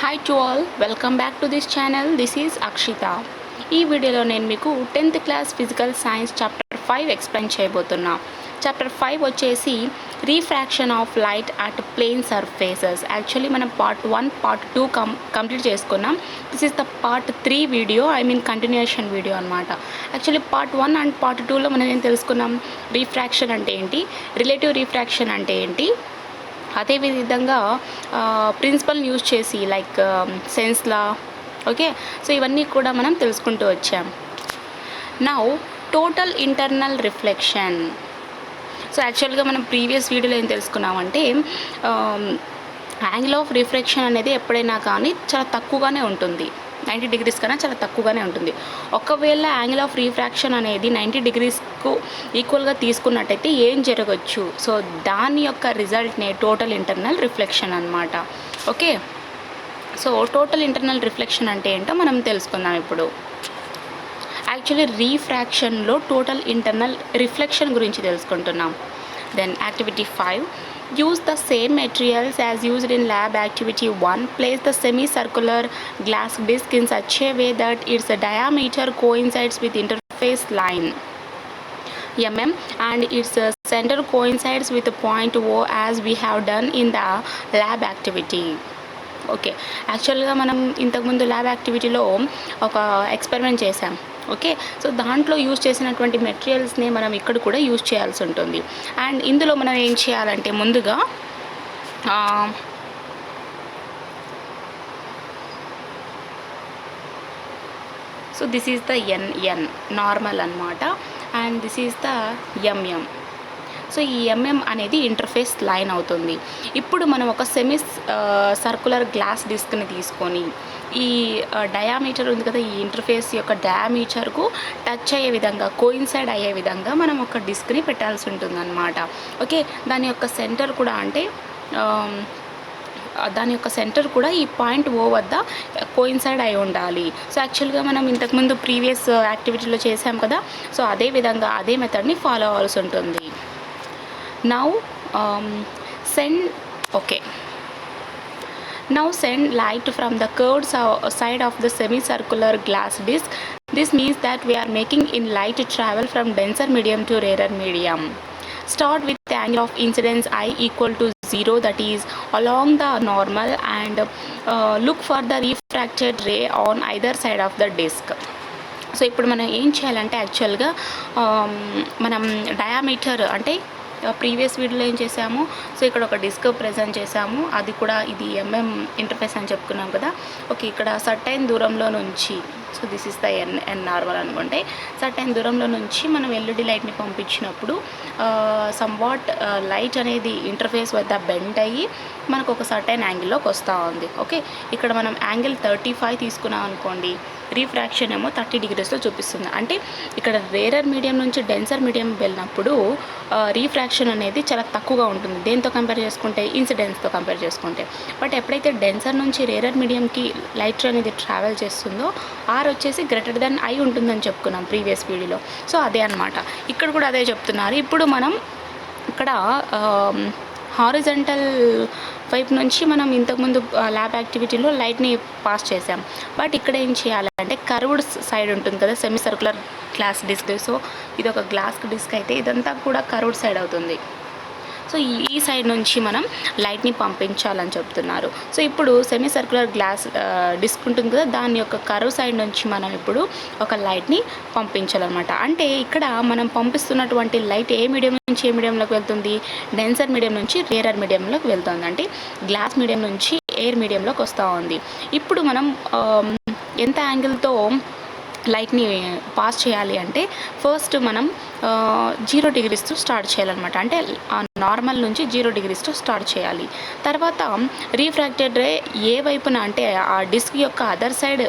Hi to all, welcome back to this channel. This is Akshita. ఈ వీడియోలో నేను మీకు 10th class physical science chapter 5 explain చేయబోతున్నా. Chapter 5 వచ్చేసి refraction of light at plane surfaces. Actually మనం part 1 part 2 complete చేసుకున్నాం. This is the part 3 video, continuation video అనమాట. Actually part 1 and part 2లో మనం ఏం తెలుసుకున్నాం? రీఫ్రాక్షన్ అంటే ఏంటి, రిలేటివ్ రీఫ్రాక్షన్ అంటే ఏంటి, అదేవిధంగా ప్రిన్సిపల్ యూజ్ చేసి లైక్ సెన్స్లా. ఓకే, సో ఇవన్నీ కూడా మనం తెలుసుకుంటూ వచ్చాం. Now total internal reflection. So యాక్చువల్గా మనం ప్రీవియస్ వీడియోలో ఏం తెలుసుకున్నామంటే యాంగిల్ ఆఫ్ రిఫ్రాక్షన్ అనేది ఎప్పుడైనా కానీ చాలా తక్కువగానే ఉంటుంది, 90 degrees కన్నా చాలా తక్కువగానే ఉంటుంది. ఒకవేళ యాంగిల్ ఆఫ్ రిఫ్రాక్షన్ అనేది 90 degreesకు ఈక్వల్గా తీసుకున్నట్టయితే ఏం జరగచ్చు? సో దాని యొక్క రిజల్ట్నే టోటల్ ఇంటర్నల్ రిఫ్లెక్షన్ అనమాట. Okay, so total internal reflection అంటే ఏంటో మనం తెలుసుకుందాం ఇప్పుడు. యాక్చువల్లీ రీఫ్రాక్షన్లో టోటల్ ఇంటర్నల్ రిఫ్లెక్షన్ గురించి తెలుసుకుంటున్నాం. Then activity 5, use the same materials as used in lab activity 1. Place the semicircular glass disc in such a way that its diameter coincides with interface line mm and its center coincides with the point O as we have done in the lab activity. Okay, యాక్చువల్గా మనం ఇంతకుముందు lab యాక్టివిటీలో ఒక experiment చేసాం. Okay, so దాంట్లో use చేసినటువంటి మెటీరియల్స్ని మనం ఇక్కడ కూడా యూజ్ చేయాల్సి ఉంటుంది. అండ్ ఇందులో మనం ఏం చేయాలంటే ముందుగా so this is the N normal అనమాట, and this is the MM. So ఈ ఎంఎం అనేది ఇంటర్ఫేస్ లైన్ అవుతుంది. ఇప్పుడు మనం ఒక సర్కులర్ గ్లాస్ డిస్క్ని తీసుకొని ఈ డయామీటర్ ఉంది కదా, ఈ ఇంటర్ఫేస్ యొక్క డయామీటర్కు టచ్ అయ్యే విధంగా, కోయిన్సైడ్ అయ్యే విధంగా మనం ఒక డిస్క్ని పెట్టాల్సి ఉంటుంది అనమాట. ఓకే, దాని యొక్క సెంటర్ కూడా ఈ పాయింట్ ఓ వద్ద కోయిన్సైడ్ అయి ఉండాలి. సో యాక్చువల్గా మనం ఇంతకుముందు ప్రీవియస్ యాక్టివిటీలో చేసాం కదా, సో అదే విధంగా అదే మెథడ్ని ఫాలో అవ్వాల్సి ఉంటుంది. Now send light from the curved side of the semicircular glass disc. This means that we are making in light travel from denser medium to rarer medium. Start with the angle of incidence I equal to 0, that is along the normal, and look for the refracted ray on either side of the disc. So ఇప్పుడు మనం ఏం చేయాలంటే యాక్చువల్గా మనం diameter అంటే previous వీడియోలో ఏం చేసాము, సో ఇక్కడ ఒక డిస్క్ ప్రెజెంట్ చేసాము, అది కూడా ఇది ఎంఎం ఇంటర్ఫేస్ అని చెప్పుకున్నాం కదా. ఓకే, ఇక్కడ సర్టైన్ దూరంలో నుంచి, so this is the N normal అనుకుంటే, సర్టైన్ దూరంలో నుంచి మనం ఎల్ఈడి లైట్ని పంపించినప్పుడు సమ్వాట్ లైట్ అనేది ఇంటర్ఫేస్ వద్ద బెండ్ అయ్యి మనకు ఒక సర్టైన్ యాంగిల్లోకి వస్తూ ఉంది. ఓకే, ఇక్కడ మనం యాంగిల్ 35 తీసుకున్నాం అనుకోండి, రీఫ్రాక్షన్ ఏమో 30 degreesలో చూపిస్తుంది. అంటే ఇక్కడ రేరర్ మీడియం నుంచి డెన్సర్ మీడియం వెళ్ళినప్పుడు రీఫ్రాక్షన్ అనేది చాలా తక్కువగా ఉంటుంది. దేంతో కంపేర్ చేసుకుంటే? ఇన్సిడెన్స్తో కంపేర్ చేసుకుంటే. బట్ ఎప్పుడైతే డెన్సర్ నుంచి రేరర్ మీడియంకి లైట్ అనేది ట్రావెల్ చేస్తుందో ఆర్ వచ్చేసి గ్రేటర్ దెన్ ఐ ఉంటుందని చెప్పుకున్నాం ప్రీవియస్ వీడియోలో. సో అదే అనమాట, ఇక్కడ కూడా అదే చెప్తున్నారు. ఇప్పుడు మనం ఇక్కడ హారిజంటల్ వైపు నుంచి మనం ఇంతకుముందు ల్యాబ్ యాక్టివిటీలో లైట్ని పాస్ చేసాం. బట్ ఇక్కడ ఏం చేయాలంటే కర్వ్డ్ సైడ్ ఉంటుంది కదా, semi circular glass disc. So ఇది ఒక గ్లాస్ డిస్క్ అయితే ఇదంతా కూడా కర్వ్డ్ సైడ్ అవుతుంది. సో ఈ సైడ్ నుంచి మనం లైట్ని పంపించాలని చెప్తున్నారు. సో ఇప్పుడు సెమీ సర్కులర్ గ్లాస్ డిస్క్ ఉంటుంది కదా, దాని యొక్క కర్వ్ సైడ్ నుంచి మనం ఇప్పుడు ఒక లైట్ని పంపించాలన్నమాట. అంటే ఇక్కడ మనం పంపిస్తున్నటువంటి లైట్ ఏ మీడియం నుంచి ఏ మీడియంలోకి వెళ్తుంది? డెన్సర్ మీడియం నుంచి రేరర్ మీడియంలోకి వెళ్తుంది. అంటే గ్లాస్ మీడియం నుంచి ఎయిర్ మీడియంలోకి వస్తూ ఉంది. ఇప్పుడు మనం ఎంత యాంగిల్తో లైట్ని పాస్ చేయాలి అంటే ఫస్ట్ మనం 0 degreesతో స్టార్ట్ చేయాలన్నమాట. అంటే నార్మల్ నుంచి 0 degreesతో స్టార్ట్ చేయాలి. తర్వాత రీఫ్రాక్టెడ్ రే ఏ వైపున అంటే ఆ డిస్క్ యొక్క అదర్ సైడ్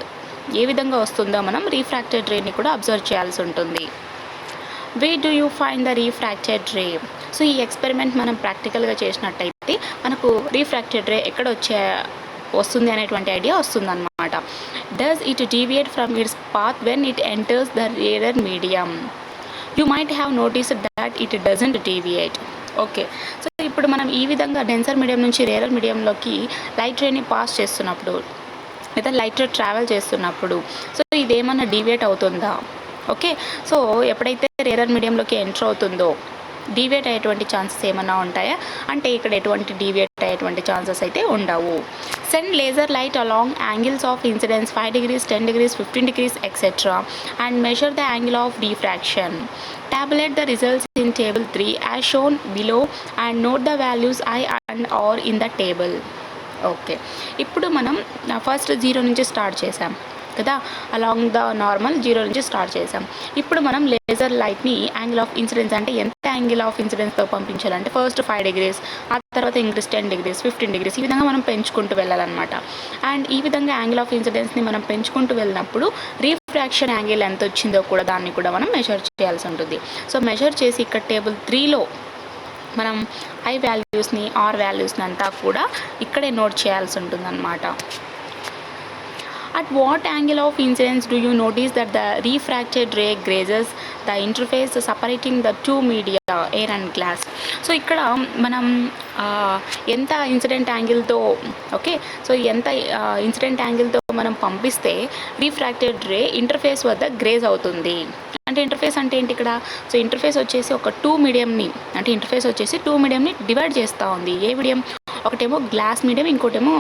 ఏ విధంగా వస్తుందో మనం రీఫ్రాక్టెడ్ రేని కూడా అబ్జర్వ్ చేయాల్సి ఉంటుంది. Where do you find the refracted ray? So ఈ ఎక్స్పెరిమెంట్ మనం ప్రాక్టికల్గా చేసినట్టయితే మనకు రీఫ్రాక్టెడ్ రే ఎక్కడ వస్తుంది అనేటువంటి ఐడియా వస్తుందన్నమాట. Does it deviate from it's path when it enters the rarer medium? You might have noticed that it doesn't deviate. Okay, so ఇప్పుడు మనం ఈ విధంగా డెన్సర్ మీడియం నుంచి రేరర్ మీడియంలోకి లైట్ రేని పాస్ చేస్తున్నప్పుడు లేదా లైట్ ట్రావెల్ చేస్తున్నప్పుడు సో ఇదేమన్నా డీవియేట్ అవుతుందా? ఓకే, సో ఎప్పుడైతే రేరర్ మీడియంలోకి ఎంటర్ అవుతుందో డీవియేట్ అయ్యేటువంటి ఛాన్సెస్ ఏమన్నా ఉంటాయా అంటే ఇక్కడ ఎటువంటి డీవియేట్ అయ్యేటువంటి ఛాన్సెస్ అయితే ఉండవు. Send laser light along angles of incidence 5 degrees, 10 degrees, 15 degrees, etc. and measure the angle of refraction. Tabulate the results in table 3 as shown below and note the values I and R in the table. Okay, ఇప్పుడు మనం first 0 నుంచి start చేసాం కదా, along the normal 0 నుంచి start చేసాం. ఇప్పుడు మనం laser లైట్ని యాంగిల్ ఆఫ్ ఇన్సిడెన్స్ అంటే ఎంత యాంగిల్ ఆఫ్ ఇన్సిడెన్స్తో పంపించాలంటే ఫస్ట్ 5 degrees, ఆ తర్వాత ఇంక్రీస్ 10 degrees, 15 degrees, ఈ విధంగా మనం పెంచుకుంటూ వెళ్ళాలన్నమాట. అండ్ ఈ విధంగా యాంగిల్ ఆఫ్ ఇన్సిడెన్స్ని మనం పెంచుకుంటూ వెళ్ళినప్పుడు రిఫ్రాక్షన్ యాంగిల్ ఎంత వచ్చిందో కూడా దాన్ని కూడా మనం మెజర్ చేయాల్సి ఉంటుంది. సో మెజర్ చేసి ఇక్కడ టేబుల్ 3లో మనం ఐ వాల్యూస్ని ఆర్ వాల్యూస్ని అంతా కూడా ఇక్కడే నోట్ చేయాల్సి ఉంటుంది అన్నమాట. At what angle of incidence do you notice that the refracted ray grazes the interface separating the two media, air and glass? So ఇక్కడ మనం ఎంత ఇన్సిడెంట్ యాంగిల్తో సో ఎంత ఇన్సిడెంట్ యాంగిల్తో మనం పంపిస్తే రిఫ్రాక్టెడ్ రే ఇంటర్ఫేస్ వద్ద గ్రేజ్ అవుతుంది. అంటే ఇంటర్ఫేస్ అంటే ఏంటి ఇక్కడ? సో ఇంటర్ఫేస్ వచ్చేసి ఒక ఇంటర్ఫేస్ వచ్చేసి టూ మీడియంని డివైడ్ చేస్తూ ఉంది. ఏ మీడియం? ఒకటేమో గ్లాస్ మీడియం, ఇంకోటేమో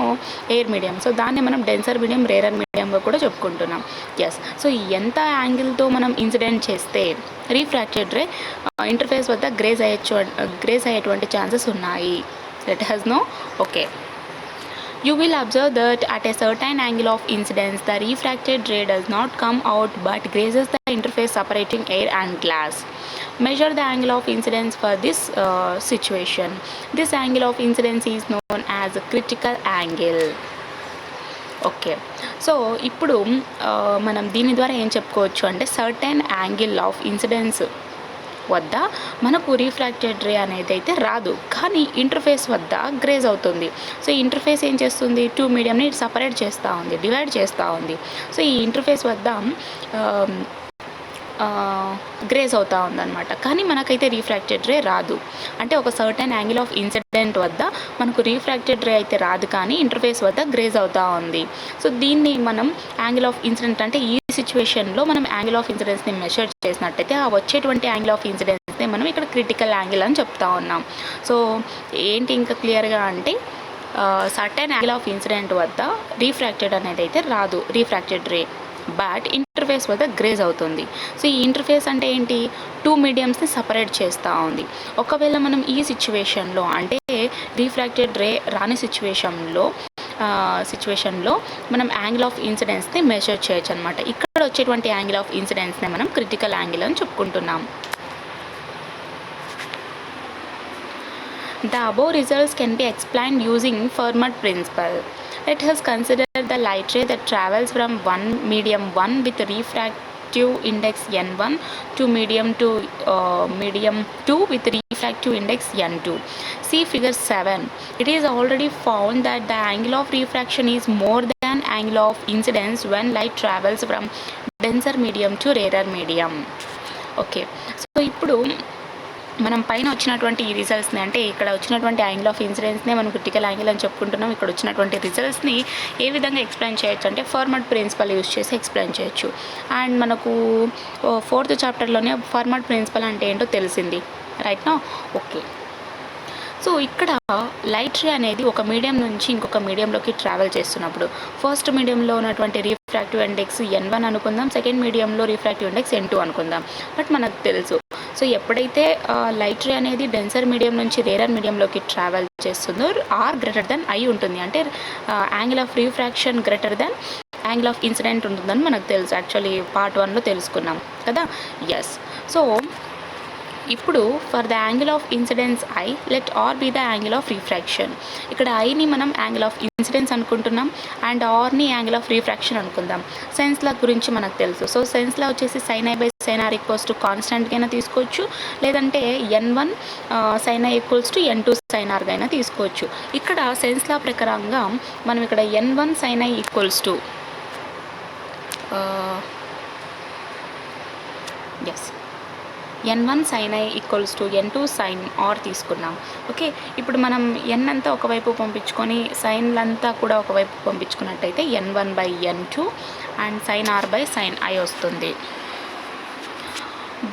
ఎయిర్ మీడియం. సో దాన్ని మనం డెన్సర్ మీడియం, రేరర్ మీడియంగా కూడా చెప్పుకుంటున్నాం. ఎస్, సో ఎంత యాంగిల్తో మనం ఇన్సిడెంట్ చేస్తే రిఫ్రాక్టెడ్ రే ఇంటర్ఫేస్ వద్ద గ్రేజ్ అయ్యేటువంటి ఛాన్సెస్ ఉన్నాయి. Let us know. Okay, you will observe that at a certain angle of incidence the refracted ray does not come out but grazes the interface separating air and glass. Measure the angle of incidence for this situation. This angle of incidence is known as a critical angle. Okay, so ఇప్పుడు మనం దీని ద్వారా ఏం చెప్పుకోవచ్చు అంటే certain angle of incidence వద్ద మనకు refracted ray అనేది అయితే రాదు, కానీ ఇంటర్ఫేస్ వద్ద గ్రేజ్ అవుతుంది. సో ఈ ఇంటర్ఫేస్ ఏం చేస్తుంది? టూ మీడియంని సపరేట్ చేస్తూ ఉంది, డివైడ్ చేస్తూ ఉంది. సో ఈ ఇంటర్ఫేస్ వద్ద గ్రేజ్ అవుతూ ఉందన్నమాట, కానీ మనకైతే రిఫ్రాక్టెడ్ రే రాదు. అంటే ఒక సర్టెన్ యాంగిల్ ఆఫ్ ఇన్సిడెంట్ వద్ద మనకు రిఫ్రాక్టెడ్ రే అయితే రాదు, కానీ ఇంటర్ఫేస్ వద్ద గ్రేజ్ అవుతూ ఉంది. సో దీన్ని మనం యాంగిల్ ఆఫ్ ఇన్సిడెంట్ అంటే ఈ సిచ్యువేషన్లో మనం యాంగిల్ ఆఫ్ ఇన్సిడెన్స్ని మెజర్ చేసినట్టయితే ఆ వచ్చేటువంటి యాంగిల్ ఆఫ్ ఇన్సిడెన్స్ని మనం ఇక్కడ క్రిటికల్ యాంగిల్ అని చెప్తా ఉన్నాం. సో ఏంటి ఇంకా క్లియర్గా అంటే సర్టెన్ యాంగిల్ ఆఫ్ ఇన్సిడెంట్ వద్ద రిఫ్రాక్టెడ్ అనేది అయితే రాదు, రిఫ్రాక్టెడ్ రే, బట్ ఇంటర్ఫేస్ వద్ద గ్రేజ్ అవుతుంది. సో ఈ ఇంటర్ఫేస్ అంటే ఏంటి? టూ మీడియంస్ని సపరేట్ చేస్తూ ఉంది. ఒకవేళ మనం ఈ సిచ్యువేషన్లో అంటే రిఫ్రాక్టెడ్ రే రాని సిచ్యువేషన్లో మనం యాంగిల్ ఆఫ్ ఇన్సిడెన్స్ని మెజర్ చేయొచ్చు అనమాట. ఇక్కడ వచ్చేటువంటి యాంగిల్ ఆఫ్ ఇన్సిడెన్స్ని మనం క్రిటికల్ యాంగిల్ అని చెప్పుకుంటున్నాం. The above results can be explained using Fermat principle. Let us consider the light ray that travels from medium 1 with refractive index n1 to medium 2 with refractive index n2. See figure 7. It is already found that the angle of refraction is more than angle of incidence when light travels from denser medium to rarer medium. Okay, so ఇప్పుడు మనం పైన వచ్చినటువంటి ఈ రిజల్ట్స్ని అంటే ఇక్కడ వచ్చినటువంటి angle of ఇన్సిడెన్స్నే మనం critical angle అని చెప్పుకుంటున్నాం. ఇక్కడ వచ్చినటువంటి రిజల్ట్స్ని ఏ విధంగా ఎక్స్ప్లెయిన్ చేయొచ్చు అంటే ఫార్మాట్ ప్రిన్సిపల్ యూజ్ చేసి ఎక్స్ప్లెయిన్ చేయొచ్చు. అండ్ మనకు 4th చాప్టర్లోనే ఫార్మాట్ ప్రిన్సిపల్ అంటే ఏంటో తెలిసింది, రైట్ నా? ఓకే, సో ఇక్కడ లైట్ రే అనేది ఒక మీడియం నుంచి ఇంకొక మీడియంలోకి ట్రావెల్ చేస్తున్నప్పుడు ఫస్ట్ మీడియంలో ఉన్నటువంటి రిఫ్రాక్టివ్ ఇండెక్స్ n1 అనుకుందాం, సెకండ్ మీడియంలో రిఫ్రాక్టివ్ ఇండెక్స్ n2 అనుకుందాం. బట్ మనకు తెలుసు సో ఎప్పుడైతే లైట్ రే అనేది డెన్సర్ మీడియం నుంచి రేరర్ మీడియంలోకి ట్రావెల్ చేస్తుందో ఆర్ గ్రేటర్ దెన్ ఐ ఉంటుంది, అంటే angle of refraction greater than angle of incident ఉంటుందని మనకు తెలుసు. యాక్చువల్లీ పార్ట్ 1లో తెలుసుకున్నాం కదా. ఎస్, సో ఇప్పుడు for the angle of incidence I let r be the angle of refraction. ఇక్కడ ఐని మనం యాంగిల్ ఆఫ్ ఇన్సిడెన్స్ అనుకుంటున్నాం అండ్ ఆర్ని యాంగిల్ ఆఫ్ రిఫ్రాక్షన్ అనుకుందాం. సెన్స్ లా గురించి మనకు తెలుసు. సో సెన్స్ లా వచ్చేసి sin i by sin r equals to కాన్స్టెంట్గా అయినా తీసుకోవచ్చు, లేదంటే n1 sin i equals to n2 sin r అయినా తీసుకోవచ్చు. ఇక్కడ సెన్స్ లా ప్రకారంగా మనం ఇక్కడ n1 sin i equals to n1 sin i equals to n2 sin r తీసుకున్నాం. ఓకే, ఇప్పుడు మనం n అంతా ఒకవైపు పంపించుకొని సైన్లంతా కూడా ఒకవైపు పంపించుకున్నట్టయితే n1/n2 and sin r by sin i వస్తుంది.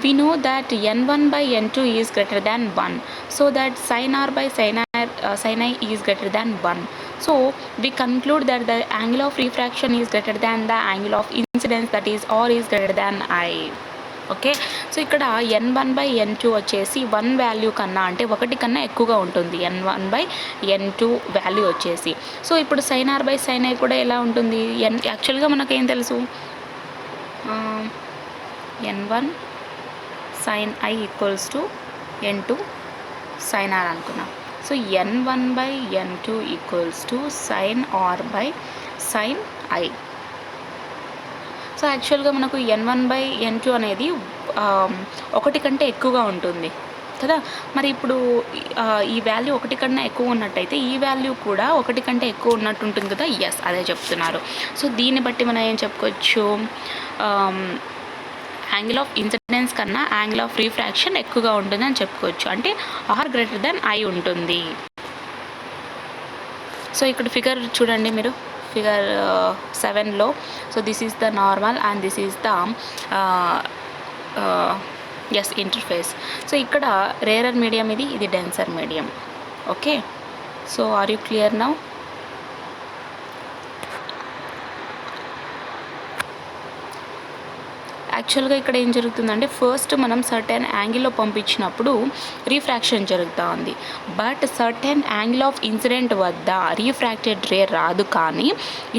We know that n1/n2 is greater than 1, so that sin r by sin i is greater than 1. So we conclude that the angle of refraction is greater than the angle of incidence, that is r is greater than i. Okay, so ఇక్కడ n1/n2 వచ్చేసి 1 value కన్నా అంటే 1 కన్నా ఎక్కువగా ఉంటుంది n1/n2 value వచ్చేసి. So ఇప్పుడు sin r by sin i కూడా ఎలా ఉంటుంది? యాక్చువల్గా మనకు ఏం తెలుసు, n1 sin i equals to n2 sin r అనుకున్నాం. So n1/n2 equals to sin r by sin i. So యాక్చువల్గా మనకు n1/n2 అనేది 1 కంటే ఎక్కువగా ఉంటుంది కదా. మరి ఇప్పుడు ఈ వాల్యూ 1 కన్నా ఎక్కువ ఉన్నట్టయితే ఈ వాల్యూ కూడా 1 కంటే ఎక్కువ ఉన్నట్టు ఉంటుంది కదా. ఎస్, అదే చెప్తున్నారు. సో దీన్ని బట్టి మనం ఏం చెప్పుకోవచ్చు, యాంగిల్ ఆఫ్ ఇన్సిడెన్స్ కన్నా యాంగిల్ ఆఫ్ రిఫ్రాక్షన్ ఎక్కువగా ఉంటుందని చెప్పుకోవచ్చు. అంటే r గ్రేటర్ దెన్ i ఉంటుంది. సో ఇక్కడ ఫిగర్ చూడండి మీరు, ఫిగర్ 7లో. So this is the normal and this is the interface. So ఇక్కడ రేరర్ మీడియం ఇది denser medium. Okay, so are you clear now? యాక్చువల్గా ఇక్కడ ఏం జరుగుతుందంటే, ఫస్ట్ మనం సర్టెన్ యాంగిల్లో పంపించినప్పుడు రీఫ్రాక్షన్ జరుగుతూ ఉంది. But certain angle of incident వద్ద రీఫ్రాక్టెడ్ రే రాదు, కానీ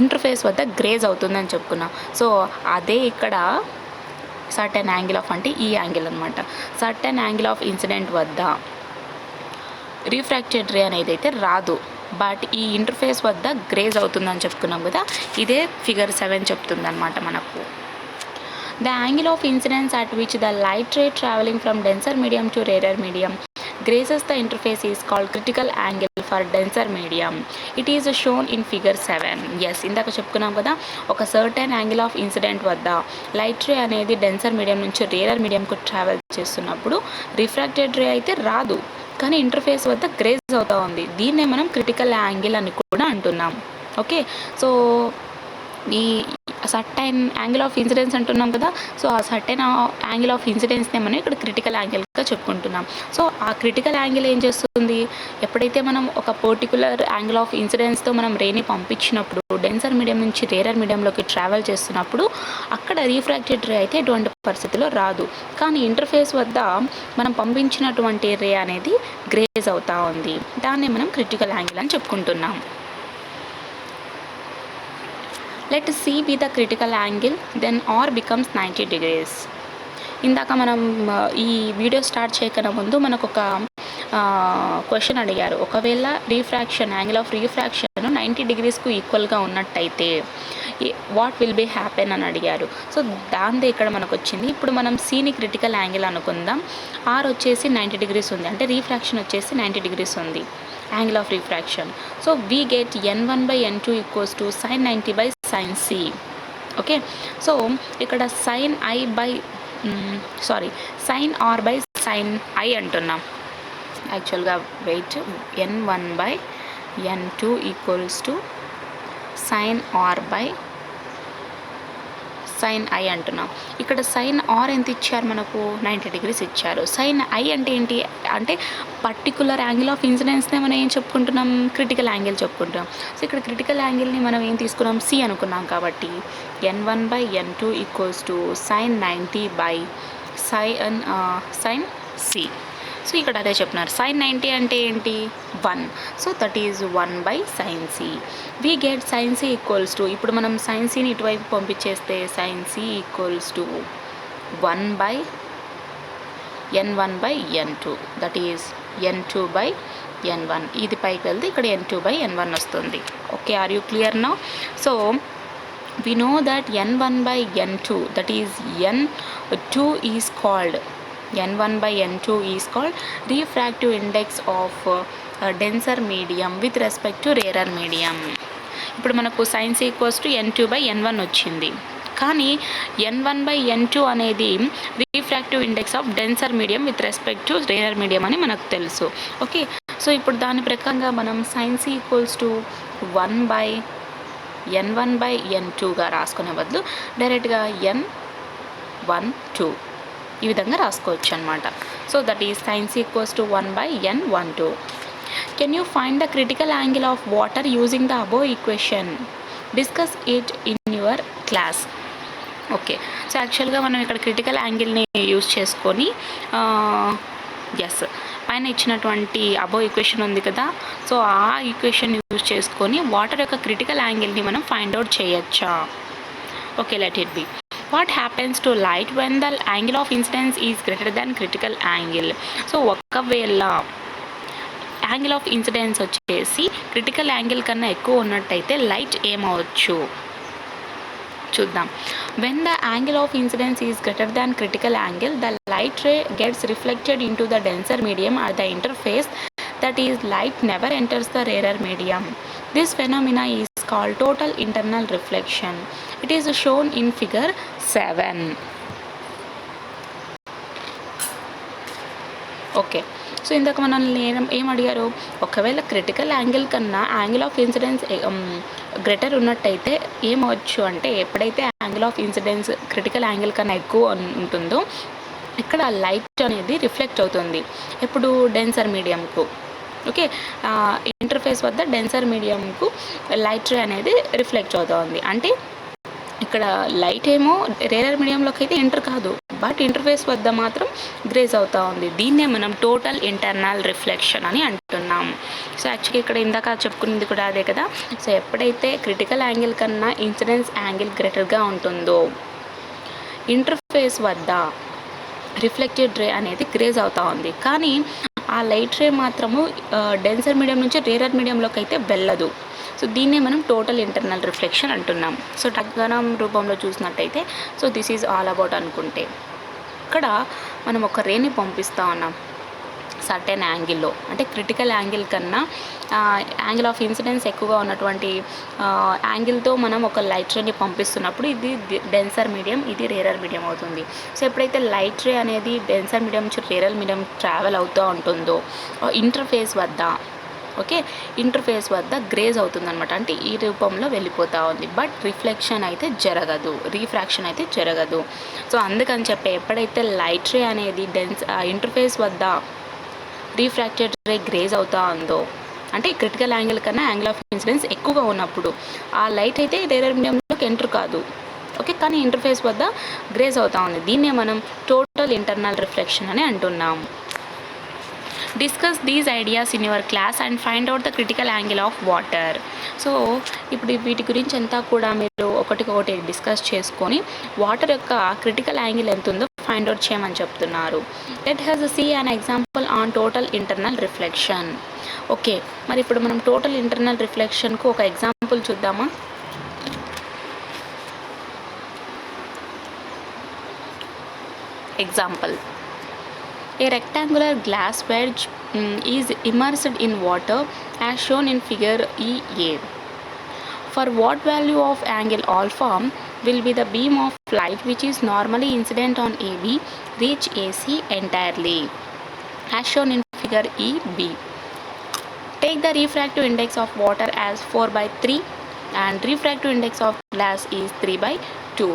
ఇంటర్ఫేస్ వద్ద గ్రేజ్ అవుతుందని చెప్పుకున్నాం. సో అదే ఇక్కడ సర్టెన్ యాంగిల్ ఆఫ్ అంటే ఈ యాంగిల్ అనమాట. సర్టెన్ యాంగిల్ ఆఫ్ ఇన్సిడెంట్ వద్ద రీఫ్రాక్టెడ్ రే అనేది అయితే రాదు, బట్ ఈ ఇంటర్ఫేస్ వద్ద గ్రేజ్ అవుతుందని చెప్పుకున్నాం కదా. ఇదే ఫిగర్ 7 చెప్తుంది అనమాట మనకు. The angle of incidence at which the light ray traveling from denser medium to rarer medium grazes the interface is called critical angle for denser medium. It is shown in figure 7. Yes, ఇందాక చెప్పుకున్నాం కదా, ఒక certain angle of incident వద్ద light ray అనేది denser medium నుంచి rarer మీడియంకు travel చేస్తున్నప్పుడు refracted ray అయితే రాదు, కానీ ఇంటర్ఫేస్ వద్ద గ్రేజ్ అవుతూ ఉంది. దీన్నే మనం క్రిటికల్ యాంగిల్ అని కూడా అంటున్నాం. ఓకే, సో ఈ సర్టైన్ యాంగిల్ ఆఫ్ ఇన్సిడెన్స్ అంటున్నాం కదా. సో ఆ సర్టైన్ యాంగిల్ ఆఫ్ ఇన్సిడెన్స్నే మనం ఇక్కడ క్రిటికల్ యాంగిల్గా చెప్పుకుంటున్నాం. సో ఆ క్రిటికల్ యాంగిల్ ఏం చేస్తుంది, ఎప్పుడైతే మనం ఒక పర్టికులర్ యాంగిల్ ఆఫ్ ఇన్సిడెన్స్తో మనం రేని పంపించినప్పుడు డెన్సర్ మీడియం నుంచి రేరర్ మీడియంలోకి ట్రావెల్ చేస్తున్నప్పుడు అక్కడ రీఫ్రాక్టెడ్ రే అయితే ఎటువంటి పరిస్థితిలో రాదు, కానీ ఇంటర్ఫేస్ వద్ద మనం పంపించినటువంటి రే అనేది గ్రేజ్ అవుతూ ఉంది. దాన్ని మనం క్రిటికల్ యాంగిల్ అని చెప్పుకుంటున్నాం. Let C be the critical angle, then R becomes 90 degrees. ఇందాక మనం ఈ వీడియో స్టార్ట్ చేయకన్నా ముందు మనకు ఒక క్వశ్చన్ అడిగారు, ఒకవేళ రీఫ్రాక్షన్ యాంగిల్ ఆఫ్ రీఫ్రాక్షన్ 90 డిగ్రీస్కు ఈక్వల్గా ఉన్నట్టయితే వాట్ విల్ బీ హ్యాపెన్ అని అడిగారు. సో దాంతో ఇక్కడ మనకు వచ్చింది. ఇప్పుడు మనం Cని క్రిటికల్ యాంగిల్ అనుకుందాం. R వచ్చేసి 90 డిగ్రీస్ ఉంది, అంటే రీఫ్రాక్షన్ వచ్చేసి 90 డిగ్రీస్ ఉంది, angle of refraction. So we get n1/n2 equals to sin 90 by sin c. Okay, so ఇక్కడ sin r by sin i అంటున్నాం. యాక్చువల్గా wait n1/n2 equals to sin r by sin i అంటున్నాం. ఇక్కడ sin r ఎంత ఇచ్చారు మనకు, 90 degrees ఇచ్చారు. sin i అంటే ఏంటి అంటే పర్టికులర్ యాంగిల్ ఆఫ్ ఇన్సిడెన్స్నే మనం ఏం చెప్పుకుంటున్నాం, క్రిటికల్ యాంగిల్ చెప్పుకుంటున్నాం. సో ఇక్కడ క్రిటికల్ యాంగిల్ని మనం ఏం తీసుకున్నాం, c అనుకున్నాం. కాబట్టి n1/n2 equals to sin 90 by sin c. So ఇక్కడ అదే చెప్తున్నారు. sin 90 అంటే ఏంటి, 1. So that is 1/sin c. We get sin c equals to, ఇప్పుడు మనం sin cని ఇటువైపు పంపించేస్తే sin c equals to 1/n1/n2, that is n2/n1. ఇది పైకి వెళ్తే ఇక్కడ n2/n1 వస్తుంది. Okay, are you clear now? So we know that n1/n2, that is n2 is called n1/n2 is called refractive index of denser medium with respect to rarer medium. ఇప్పుడు మనకు sin c equals to n2/n1 వచ్చింది, కానీ N1/N2 అనేది refractive index of denser medium with respect to rarer medium అని మనకు తెలుసు. Okay, so ఇప్పుడు దాని ప్రకారంగా మనం సైన్స్ ఈక్వల్స్ టు 1/N1/N2గా రాసుకునే బదులు డైరెక్ట్గా N12 ఈ విధంగా రాసుకోవచ్చు అనమాట. So that is science equals to 1/N12. Can you find the critical angle of water using the above equation? Discuss it in your class. Okay, so యాక్చువల్గా మనం ఇక్కడ క్రిటికల్ యాంగిల్ని యూజ్ చేసుకొని పైన ఇచ్చినటువంటి అబోవ్ ఈక్వేషన్ ఉంది కదా, సో ఆ equation use చేసుకొని వాటర్ యొక్క క్రిటికల్ యాంగిల్ని మనం ఫైండ్ అవుట్ చేయొచ్చా? Okay, let it be. What happens to light when the angle of incidence is greater than critical angle? So ఒకవేళ యాంగిల్ ఆఫ్ ఇన్సిడెన్స్ వచ్చేసి క్రిటికల్ యాంగిల్ కన్నా ఎక్కువ ఉన్నట్టయితే లైట్ ఏమవచ్చు చూద్దాం. When the angle of incidence is greater than critical angle, the light ray gets reflected in to the denser medium at the interface, that is, light never enters the rarer medium. This phenomena is called total internal reflection. It is shown in figure 7. Okay, so ఇందాక మనల్ని ఏం అడిగారు, ఒకవేళ critical angle కన్నా angle of incidence greater ఉన్నట్టయితే ఏమవచ్చు అంటే, ఎప్పుడైతే angle of incidence critical angle కన్నా ఎక్కువ ఉంటుందో ఇక్కడ లైట్ అనేది రిఫ్లెక్ట్ అవుతుంది. ఇప్పుడు డెన్సర్ మీడియంకు, ఓకే, ఇంటర్ఫేస్ వద్ద డెన్సర్ మీడియంకు లైట్ రే అనేది రిఫ్లెక్ట్ అవుతుంది. అంటే ఇక్కడ లైట్ ఏమో రేరర్ మీడియంలోకి అయితే ఎంటర్ కాదు, బట్ ఇంటర్ఫేస్ వద్ద మాత్రం గ్రేజ్ అవుతూ ఉంది. దీన్నే మనం టోటల్ ఇంటర్నల్ రిఫ్లెక్షన్ అని అంటున్నాం. సో యాక్చువల్లీ ఇక్కడ ఇందాక చెప్పుకున్నది కూడా అదే కదా. సో ఎప్పుడైతే క్రిటికల్ యాంగిల్ కన్నా ఇన్సిడెన్స్ యాంగిల్ గ్రేటర్గా ఉంటుందో ఇంటర్ఫేస్ వద్ద రిఫ్లెక్టెడ్ రే అనేది గ్రేజ్ అవుతూ ఉంది. కానీ ఆ లైట్ రే మాత్రము డెన్సర్ మీడియం నుంచి రేరర్ మీడియంలోకి అయితే వెళ్ళదు. సో దీన్నే మనం టోటల్ ఇంటర్నల్ రిఫ్లెక్షన్ అంటున్నాం. సో డయాగ్రామ్ రూపంలో చూసినట్టయితే, so this is all about అనుకుంటే, ఇక్కడ మనం ఒక రేని పంపిస్తూ ఉన్నాం సర్టెన్ యాంగిల్లో, అంటే క్రిటికల్ యాంగిల్ కన్నా యాంగిల్ ఆఫ్ ఇన్సిడెన్స్ ఎక్కువగా ఉన్నటువంటి యాంగిల్తో మనం ఒక లైట్ రేని పంపిస్తున్నప్పుడు ఇది డెన్సర్ మీడియం, ఇది రేరర్ మీడియం అవుతుంది. సో ఎప్పుడైతే లైట్ రే అనేది డెన్సర్ మీడియం నుంచి రేరర్ మీడియం ట్రావెల్ అవుతూ ఉంటుందో ఇంటర్ఫేస్ వద్ద, ఓకే, ఇంటర్ఫేస్ వద్ద గ్రేజ్ అవుతుందన్నమాట, అంటే ఈ రూపంలో వెళ్ళిపోతూ ఉంది. బట్ రిఫ్లెక్షన్ అయితే జరగదు, రీఫ్రాక్షన్ అయితే జరగదు. సో అందుకని చెప్పి ఎప్పుడైతే లైట్ రే అనేది ఇంటర్ఫేస్ వద్ద రీఫ్రాక్టెడ్ రే గ్రేజ్ అవుతూ ఉందో, అంటే క్రిటికల్ యాంగిల్ కన్నా యాంగిల్ ఆఫ్ ఇన్సిడెన్స్ ఎక్కువగా ఉన్నప్పుడు ఆ లైట్ అయితే రేరర్ మీడియంలోకి ఎంటర్ కాదు, ఓకే, కానీ ఇంటర్ఫేస్ వద్ద గ్రేజ్ అవుతూ ఉంది. దీన్నే మనం టోటల్ ఇంటర్నల్ రిఫ్లెక్షన్ అని అంటున్నాం. Discuss these ideas in your class and find out the critical angle of water. So ఇప్పుడు వీటి గురించి అంతా కూడా మీరు ఒకటికొకటి డిస్కస్ చేసుకొని వాటర్ యొక్క క్రిటికల్ యాంగిల్ ఎంత ఉందో ఫైండ్ అవుట్ చేయమని చెప్తున్నారు. Let us see an example on total internal reflection. Okay, మరి ఇప్పుడు మనం టోటల్ ఇంటర్నల్ రిఫ్లెక్షన్కు ఒక ఎగ్జాంపుల్ చూద్దామా? Example: a rectangular glass wedge is immersed in water as shown in figure EA. For what value of angle alpha will be the beam of light which is normally incident on AB reach AC entirely, as shown in figure EB? Take the refractive index of water as 4/3 and refractive index of glass is 3/2.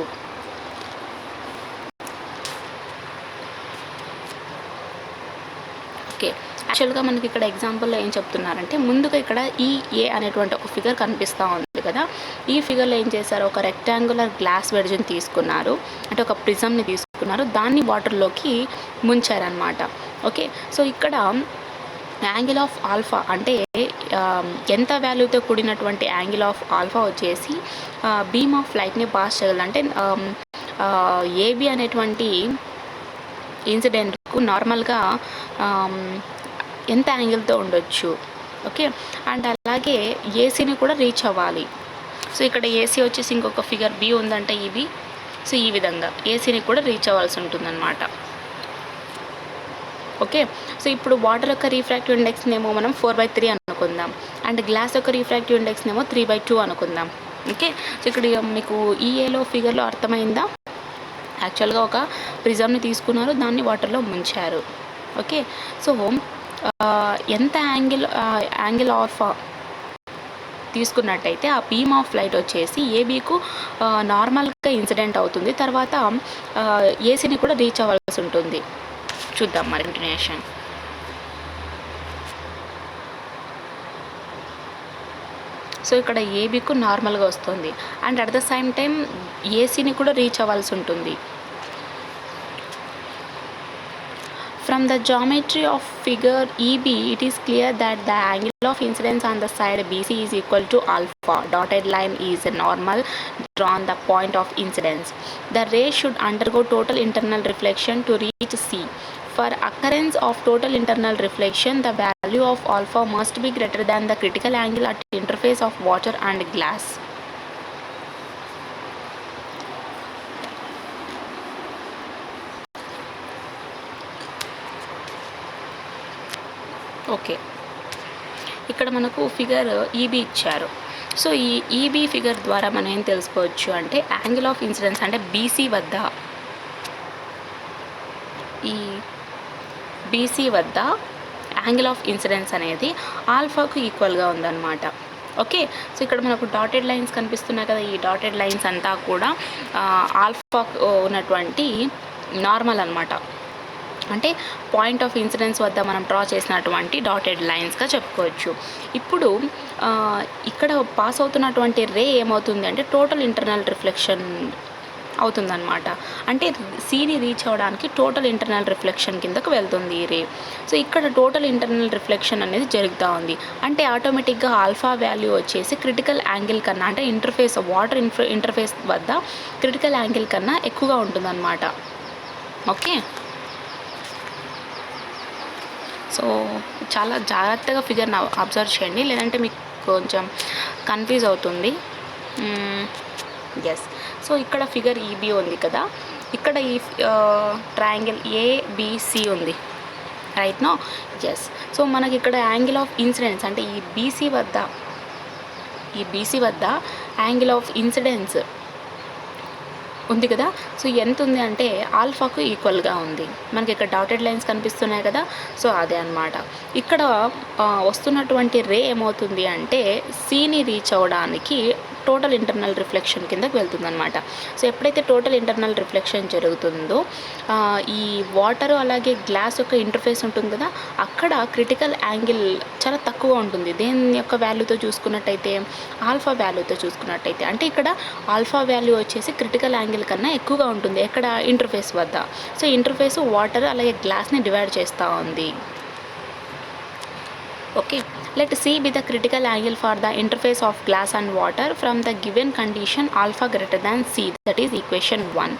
Okay, యాక్చువల్గా మనకి ఇక్కడ ఎగ్జాంపుల్లో ఏం చెప్తున్నారంటే, ముందుగా ఇక్కడ EA అనేటువంటి ఒక figure కనిపిస్తూ ఉంది కదా. ఈ ఫిగర్లో ఏం చేశారు, ఒక రెక్టాంగులర్ గ్లాస్ వెడ్జ్ని తీసుకున్నారు, అంటే ఒక ప్రిజమ్ని తీసుకున్నారు, దాన్ని వాటర్లోకి ముంచారనమాట. ఓకే, సో ఇక్కడ యాంగిల్ ఆఫ్ ఆల్ఫా అంటే ఎంత వాల్యూతో కూడినటువంటి యాంగిల్ ఆఫ్ ఆల్ఫా వచ్చేసి బీమ్ ఆఫ్ లైట్ని పాస్ చేయాలి, అంటే ఏబి అనేటువంటి ఇన్సిడెంట్కు నార్మల్గా ఎంత యాంగిల్తో ఉండొచ్చు, ఓకే, అండ్ అలాగే ఏసీని కూడా రీచ్ అవ్వాలి. సో ఇక్కడ ఏసీ వచ్చేసి ఇంకొక ఫిగర్ బి ఉందంటే ఇవి, సో ఈ విధంగా ఏసీని కూడా రీచ్ అవ్వాల్సి ఉంటుందన్నమాట. ఓకే, సో ఇప్పుడు వాటర్ యొక్క రీఫ్రాక్టివ్ ఇండెక్స్నేమో మనం 4/3 అనుకుందాం, అండ్ గ్లాస్ యొక్క రీఫ్రాక్టివ్ ఇండెక్స్నేమో 3/2 అనుకుందాం. ఓకే. సో ఇక్కడ మీకు ఈఏలో ఫిగర్లో అర్థమైందా? యాక్చువల్గా ఒక ప్రిజమ్ని తీసుకున్నారు, దాన్ని వాటర్లో ముంచారు. ఓకే. సో ఎంత యాంగిల్ ఆఫ్ తీసుకున్నట్టయితే ఆ బీమ్ ఆఫ్ లైట్ వచ్చేసి ఏబీకు నార్మల్గా ఇన్సిడెంట్ అవుతుంది, తర్వాత ఏసీని కూడా రీచ్ అవ్వాల్సి ఉంటుంది. చూద్దాం మరి కంటిన్యూషన్. సో ఇక్కడ ఏబీకు నార్మల్గా వస్తుంది and at the same time ఏసీని కూడా రీచ్ అవ్వాల్సి ఉంటుంది. From the geometry of figure EB, it is clear that the angle of incidence on the side BC is equal to alpha. Dotted line is a normal drawn the point of incidence. The ray should undergo total internal reflection to reach C. For occurrence of total internal reflection, the value of alpha must be greater than the critical angle at the interface of water and glass. Okay, ఇక్కడ మనకు figure EB ఇచ్చారు. So ఈ EB figure ద్వారా మనం ఏం తెలుసుకోవచ్చు అంటే angle of incidence అంటే బీసీ వద్ద యాంగిల్ ఆఫ్ ఇన్సిడెన్స్ అనేది ఆల్ఫాకు ఈక్వల్గా ఉందన్నమాట. ఓకే. సో ఇక్కడ మనకు డాటెడ్ లైన్స్ కనిపిస్తున్నాయి కదా, ఈ డాటెడ్ లైన్స్ అంతా కూడా ఆల్ఫా ఉన్నటువంటి నార్మల్ అనమాట. అంటే పాయింట్ ఆఫ్ ఇన్సిడెన్స్ వద్ద మనం డ్రా చేసినటువంటి డాటెడ్ లైన్స్గా చెప్పుకోవచ్చు. ఇప్పుడు ఇక్కడ పాస్ అవుతున్నటువంటి రే ఏమవుతుంది అంటే టోటల్ ఇంటర్నల్ రిఫ్లెక్షన్ అవుతుందన్నమాట. అంటే సీని రీచ్ అవ్వడానికి టోటల్ ఇంటర్నల్ రిఫ్లెక్షన్ కిందకు వెళ్తుంది ఈ రే. సో ఇక్కడ టోటల్ ఇంటర్నల్ రిఫ్లెక్షన్ అనేది జరుగుతూ ఉంది. అంటే ఆటోమేటిక్గా ఆల్ఫా వాల్యూ వచ్చేసి క్రిటికల్ యాంగిల్ కన్నా అంటే వాటర్ ఇంటర్ఫేస్ వద్ద క్రిటికల్ యాంగిల్ కన్నా ఎక్కువగా ఉంటుందన్నమాట. ఓకే. సో చాలా జాగ్రత్తగా ఫిగర్ని అబ్జర్వ్ చేయండి, లేదంటే మీకు కొంచెం కన్ఫ్యూజ్ అవుతుంది. ఎస్. సో ఇక్కడ ఫిగర్ ఈబీ ఉంది కదా, ఇక్కడ ఈ ట్రయాంగిల్ ఏబిసి ఉంది, రైట్ నో. ఎస్. సో మనకి ఇక్కడ యాంగిల్ ఆఫ్ ఇన్సిడెన్స్ అంటే ఈ బీసీ వద్ద యాంగిల్ ఆఫ్ ఇన్సిడెన్స్ ఉంది కదా. సో ఎంత ఉంది అంటే ఆల్ఫాకు ఈక్వల్గా ఉంది. మనకి ఇక్కడ డాటెడ్ లైన్స్ కనిపిస్తున్నాయి కదా, సో అదే అన్నమాట. ఇక్కడ వస్తున్నటువంటి రే ఏమవుతుంది అంటే సీని రీచ్ అవ్వడానికి టోటల్ ఇంటర్నల్ రిఫ్లెక్షన్ కిందకి వెళ్తుందన్నమాట. సో ఎప్పుడైతే టోటల్ ఇంటర్నల్ రిఫ్లెక్షన్ జరుగుతుందో ఈ వాటర్ అలాగే గ్లాస్ యొక్క ఇంటర్ఫేస్ ఉంటుంది కదా, అక్కడ క్రిటికల్ యాంగిల్ చాలా తక్కువ ఉంటుంది. దేని యొక్క వాల్యూతో చూసుకున్నట్టయితే ఆల్ఫా వాల్యూతో చూసుకున్నట్టయితే అంటే ఇక్కడ ఆల్ఫా వాల్యూ వచ్చేసి క్రిటికల్ యాంగిల్ కన్నా ఎక్కువగా ఉంటుంది ఎక్కడ ఇంటర్ఫేస్ వద్ద. సో ఇంటర్ఫేస్ వాటర్ అలాగే గ్లాస్ని డివైడ్ చేస్తూ ఉంది. Okay, let C be the critical angle for the interface of glass and water from the given condition alpha greater than C, that is equation 1.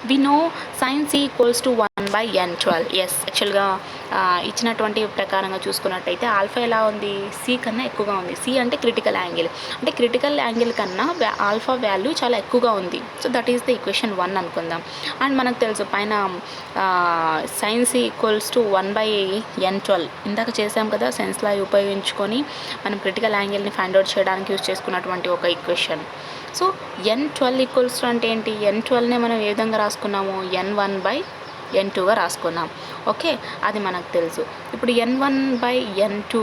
We know sin C equals to 1/n12. Yes, యాక్చువల్గా ఇచ్చినటువంటి ప్రకారంగా చూసుకున్నట్టయితే alpha ఎలా ఉంది, C కన్నా ఎక్కువగా ఉంది. C అంటే క్రిటికల్ యాంగిల్, అంటే క్రిటికల్ యాంగిల్ కన్నా ఆల్ఫా వాల్యూ చాలా ఎక్కువగా ఉంది. So that is the equation 1 అనుకుందాం. అండ్ మనకు తెలుసు పైన sign C equals to 1/n12 ఇందాక చేసాం కదా, సెన్స్ లా ఉపయోగించుకొని మనం క్రిటికల్ యాంగిల్ని ఫైండ్ అవుట్ చేయడానికి యూజ్ చేసుకున్నటువంటి ఒక equation. So n12 equals to అంటే ఏంటి, n12నే మనం ఏ విధంగా రాసుకున్నాము, n1/n2గా రాసుకున్నాం. ఓకే, అది మనకు తెలుసు. ఇప్పుడు n1/n2,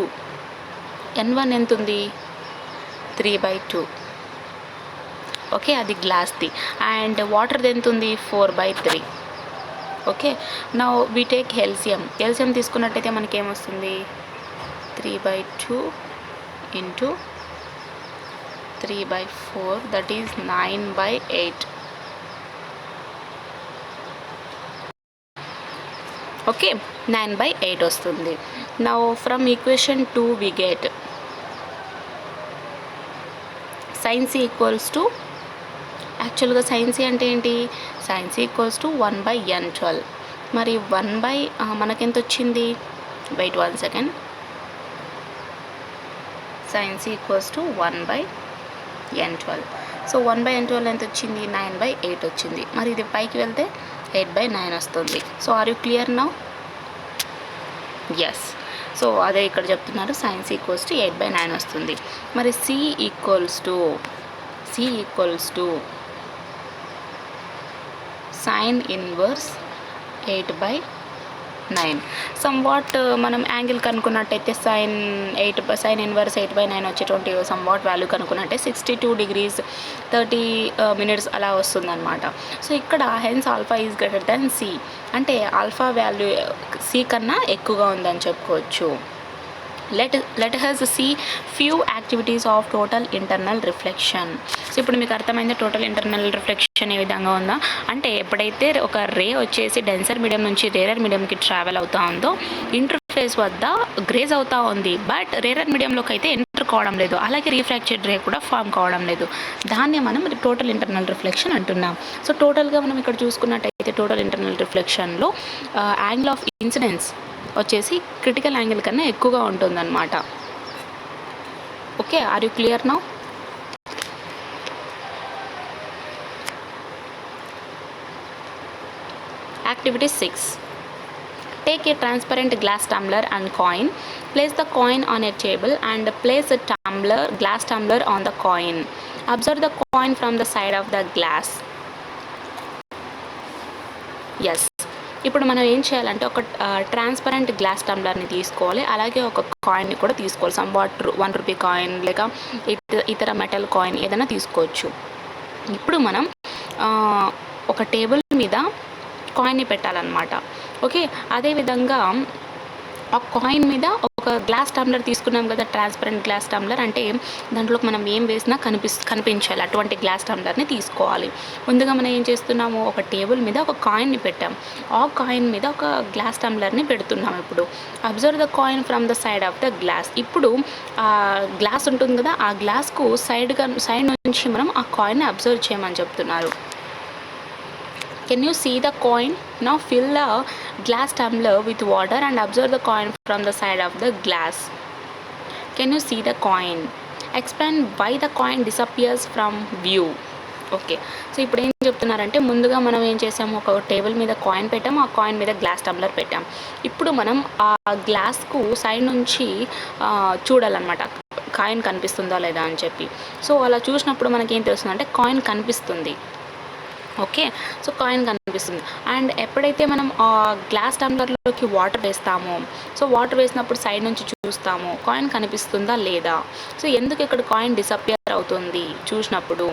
n1 ఎంత ఉంది, 3/2. ఓకే, అది గ్లాస్ది. అండ్ వాటర్ది ఎంత ఉంది, 4/3. Okay, now we take LCM తీసుకున్నట్టయితే మనకేమొస్తుంది, 3/2 ఇంటూ 3/4, దట్ ఈజ్ 9/8. ఓకే, 9/8 వస్తుంది. Now from equation 2 we get sine C equals to, యాక్చువల్గా సైన్ సి అంటే ఏంటి, sign C equals to 1/n12. మరి మనకెంత వచ్చింది, wait 1 second, sine C equals to 1/n12. So 1/n12 ఎంత వచ్చింది, 9/8 వచ్చింది. మరి ఇది పైకి వెళ్తే 8/9 వస్తుంది. So are you clear now? Yes. So అదే ఇక్కడ చెప్తున్నారు, సైన్స్ ఈక్వల్స్ టు 8/9 వస్తుంది. మరి C equals to C equals to sin inverse 8/9. Somewhat మనం యాంగిల్ కనుక్కున్నట్టయితే sin ఇన్వర్స్ 8/9 వచ్చేటువంటి సమ్వాట్ వాల్యూ కనుక్కున్నట్టే 62 degrees 30 minutes అలా వస్తుందన్నమాట. సో ఇక్కడ hence alpha is greater than C, అంటే ఆల్ఫా వాల్యూ సి కన్నా ఎక్కువగా ఉందని చెప్పుకోవచ్చు. let us see few activities of total internal reflection. So ఇప్పుడు మీకు అర్థమైంది టోటల్ ఇంటర్నల్ రిఫ్లెక్షన్ ఏ విధంగా ఉందా అంటే, ఎప్పుడైతే ఒక రే వచ్చేసి డెన్సర్ మీడియం నుంచి రేరర్ మీడియంకి ట్రావెల్ అవుతా ఉందో ఇంటర్ఫేస్ వద్ద గ్రేజ్ అవుతా ఉంది, బట్ రేరర్ మీడియంలోకి అయితే ఎంటర్ కావడం లేదు. అలాగే రీఫ్రాక్టెడ్ రే కూడా ఫామ్ కావడం లేదు. దాన్ని మనం టోటల్ ఇంటర్నల్ రిఫ్లెక్షన్ అంటున్నాం. సో టోటల్గా మనం ఇక్కడ చూసుకున్నట్టయితే టోటల్ ఇంటర్నల్ రిఫ్లెక్షన్లో యాంగిల్ ఆఫ్ ఇన్సిడెన్స్ వచ్చేసి క్రిటికల్ యాంగిల్ కన్నా ఎక్కువగా ఉంటుందన్నమాట. Okay, are you clear now? Activity 6. Take a transparent glass tumbler and coin. Place the coin on a table and place a glass tumbler on the coin. Observe the coin from the side of the glass. Yes. ఇప్పుడు మనం ఏం చేయాలంటే ఒక transparent glass టంబ్లర్ని తీసుకోవాలి, అలాగే ఒక కాయిన్ని కూడా తీసుకోవాలి. సమ్వాట్ 1 రూపీ కాయిన్ లేక ఇతర మెటల్ కాయిన్ ఏదైనా తీసుకోవచ్చు. ఇప్పుడు మనం ఒక టేబుల్ మీద కాయిన్ని పెట్టాలన్నమాట. ఓకే, అదేవిధంగా ఆ కాయిన్ మీద ఒక గ్లాస్ టంబ్లర్ తీసుకున్నాం కదా, ట్రాన్స్పరెంట్ గ్లాస్ టంబ్లర్ అంటే దాంట్లోకి మనం ఏం వేసినా కనిపించాలి, అటువంటి గ్లాస్ టంబ్లర్ని తీసుకోవాలి. ముందుగా మనం ఏం చేస్తున్నాము, ఒక టేబుల్ మీద ఒక కాయిన్ని పెట్టాం, ఆ కాయిన్ మీద ఒక గ్లాస్ టంబ్లర్ని పెడుతున్నాం. ఇప్పుడు observe the coin from the side of the glass. ఇప్పుడు ఆ గ్లాస్ ఉంటుంది కదా, ఆ గ్లాస్కు సైడ్ నుంచి మనం ఆ కాయిన్ని అబ్జర్వ్ చేయమని చెప్తున్నారు. Can you see the coin? Now fill the glass tumbler with water and observe the coin from the side of the glass. Can you see the coin? Explain why the coin disappears from view. Okay, so ఇప్పుడు ఏం చెప్తున్నారంటే, ముందుగా మనం ఏం చేసాము, ఒక table మీద coin పెట్టాము, ఆ కాయిన్ మీద గ్లాస్ టంబ్లర్ పెట్టాం. ఇప్పుడు మనం ఆ గ్లాస్కు సైడ్ నుంచి చూడాలన్నమాట, కాయిన్ కనిపిస్తుందా లేదా అని చెప్పి. సో అలా చూసినప్పుడు మనకి ఏం తెలుస్తుందంటే కాయిన్ కనిపిస్తుంది. ఓకే, సో కాయిన్ కనిపిస్తుంది. అండ్ ఎప్పుడైతే మనం ఆ గ్లాస్ టంబ్లర్లోకి వాటర్ వేస్తామో, సో వాటర్ వేసినప్పుడు సైడ్ నుంచి చూస్తాము కాయిన్ కనిపిస్తుందా లేదా. సో ఎందుకు ఇక్కడ కాయిన్ డిసపియర్ అవుతుంది చూసినప్పుడు.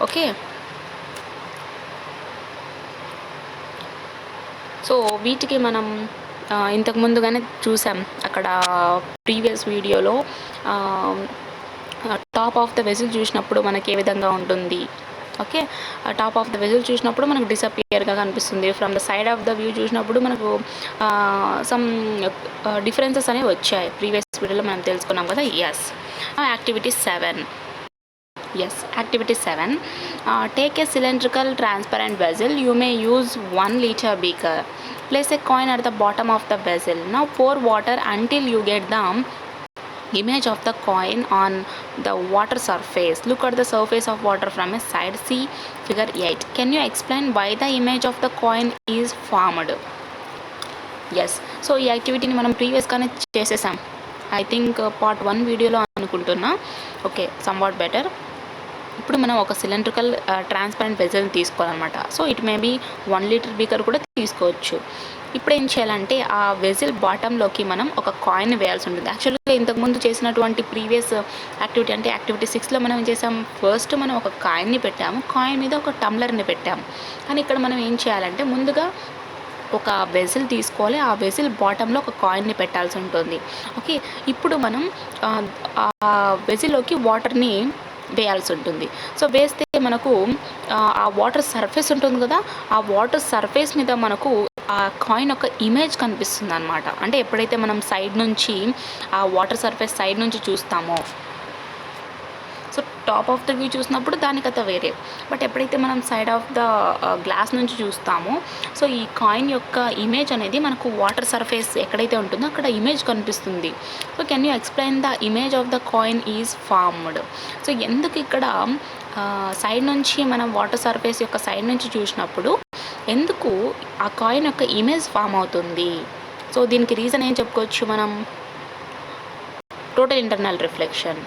ఓకే, సో వీటికి మనం ఇంతకు ముందుగానే చూసాం అక్కడ ప్రీవియస్ వీడియోలో. టాప్ ఆఫ్ ద వెజిల్ చూసినప్పుడు మనకి ఏ విధంగా ఉంటుంది. ఓకే, టాప్ ఆఫ్ ద వెజిల్ చూసినప్పుడు మనకు డిసపియర్గా కనిపిస్తుంది. From the side of the view చూసినప్పుడు మనకు సమ్ డిఫరెన్సెస్ అనేవి వచ్చాయి. ప్రీవియస్ వీడియోలో మనం తెలుసుకున్నాం కదా. Activity 7. Activity 7. Take a cylindrical transparent vessel. You may use 1 liter beaker. Place a coin at the bottom of the vessel. Now pour water until you get the image of the coin on the water surface. Look at the surface of water from a side. See figure 8. Can you explain why the image of the coin is formed? So ఈ యాక్టివిటీని మనం ప్రీవియస్గానే చేసేసాం. I think part 1 వీడియోలో అనుకుంటున్నా. Okay, somewhat better. ఇప్పుడు మనం ఒక cylindrical transparent వెజల్ని తీసుకోవాలన్నమాట. So it may be 1 litre beaker కూడా తీసుకోవచ్చు. ఇప్పుడు ఏం చేయాలంటే ఆ వెజిల్ బాటంలోకి మనం ఒక కాయిన్ వేయాల్సి ఉంటుంది. యాక్చువల్గా ఇంతకుముందు చేసినటువంటి ప్రీవియస్ యాక్టివిటీ అంటే యాక్టివిటీ 6లో మనం ఏం చేసాం, ఫస్ట్ మనం ఒక కాయిన్ని పెట్టాము, కాయిన్ మీద ఒక టంబ్లర్ని పెట్టాము. కానీ ఇక్కడ మనం ఏం చేయాలంటే ముందుగా ఒక వెజిల్ తీసుకోవాలి, ఆ వెజిల్ బాటంలో ఒక కాయిన్ని పెట్టాల్సి ఉంటుంది. ఓకే, ఇప్పుడు మనం ఆ వెజిల్లోకి వాటర్ని వేయాల్సి ఉంటుంది. సో వేస్తే మనకు ఆ వాటర్ సర్ఫేస్ ఉంటుంది కదా, ఆ వాటర్ సర్ఫేస్ మీద మనకు ఆ కాయిన్ యొక్క ఇమేజ్ కనిపిస్తుంది అనమాట. అంటే ఎప్పుడైతే మనం సైడ్ నుంచి ఆ వాటర్ సర్ఫేస్ సైడ్ నుంచి చూస్తామో, so top of the view చూసినప్పుడు దానికైతే వేరే, బట్ ఎప్పుడైతే మనం సైడ్ ఆఫ్ ద గ్లాస్ నుంచి చూస్తామో, సో ఈ కాయిన్ యొక్క ఇమేజ్ అనేది మనకు వాటర్ సర్ఫేస్ ఎక్కడైతే ఉంటుందో అక్కడ ఇమేజ్ కనిపిస్తుంది. So can you explain the image of the coin is formed. So ఎందుకు ఇక్కడ సైడ్ నుంచి మనం వాటర్ సర్ఫేస్ యొక్క సైడ్ నుంచి చూసినప్పుడు ఎందుకు ఆ కాయిన్ యొక్క ఇమేజ్ ఫామ్ అవుతుంది? సో దీనికి రీజన్ ఏం చెప్పుకోవచ్చు మనం, total internal reflection.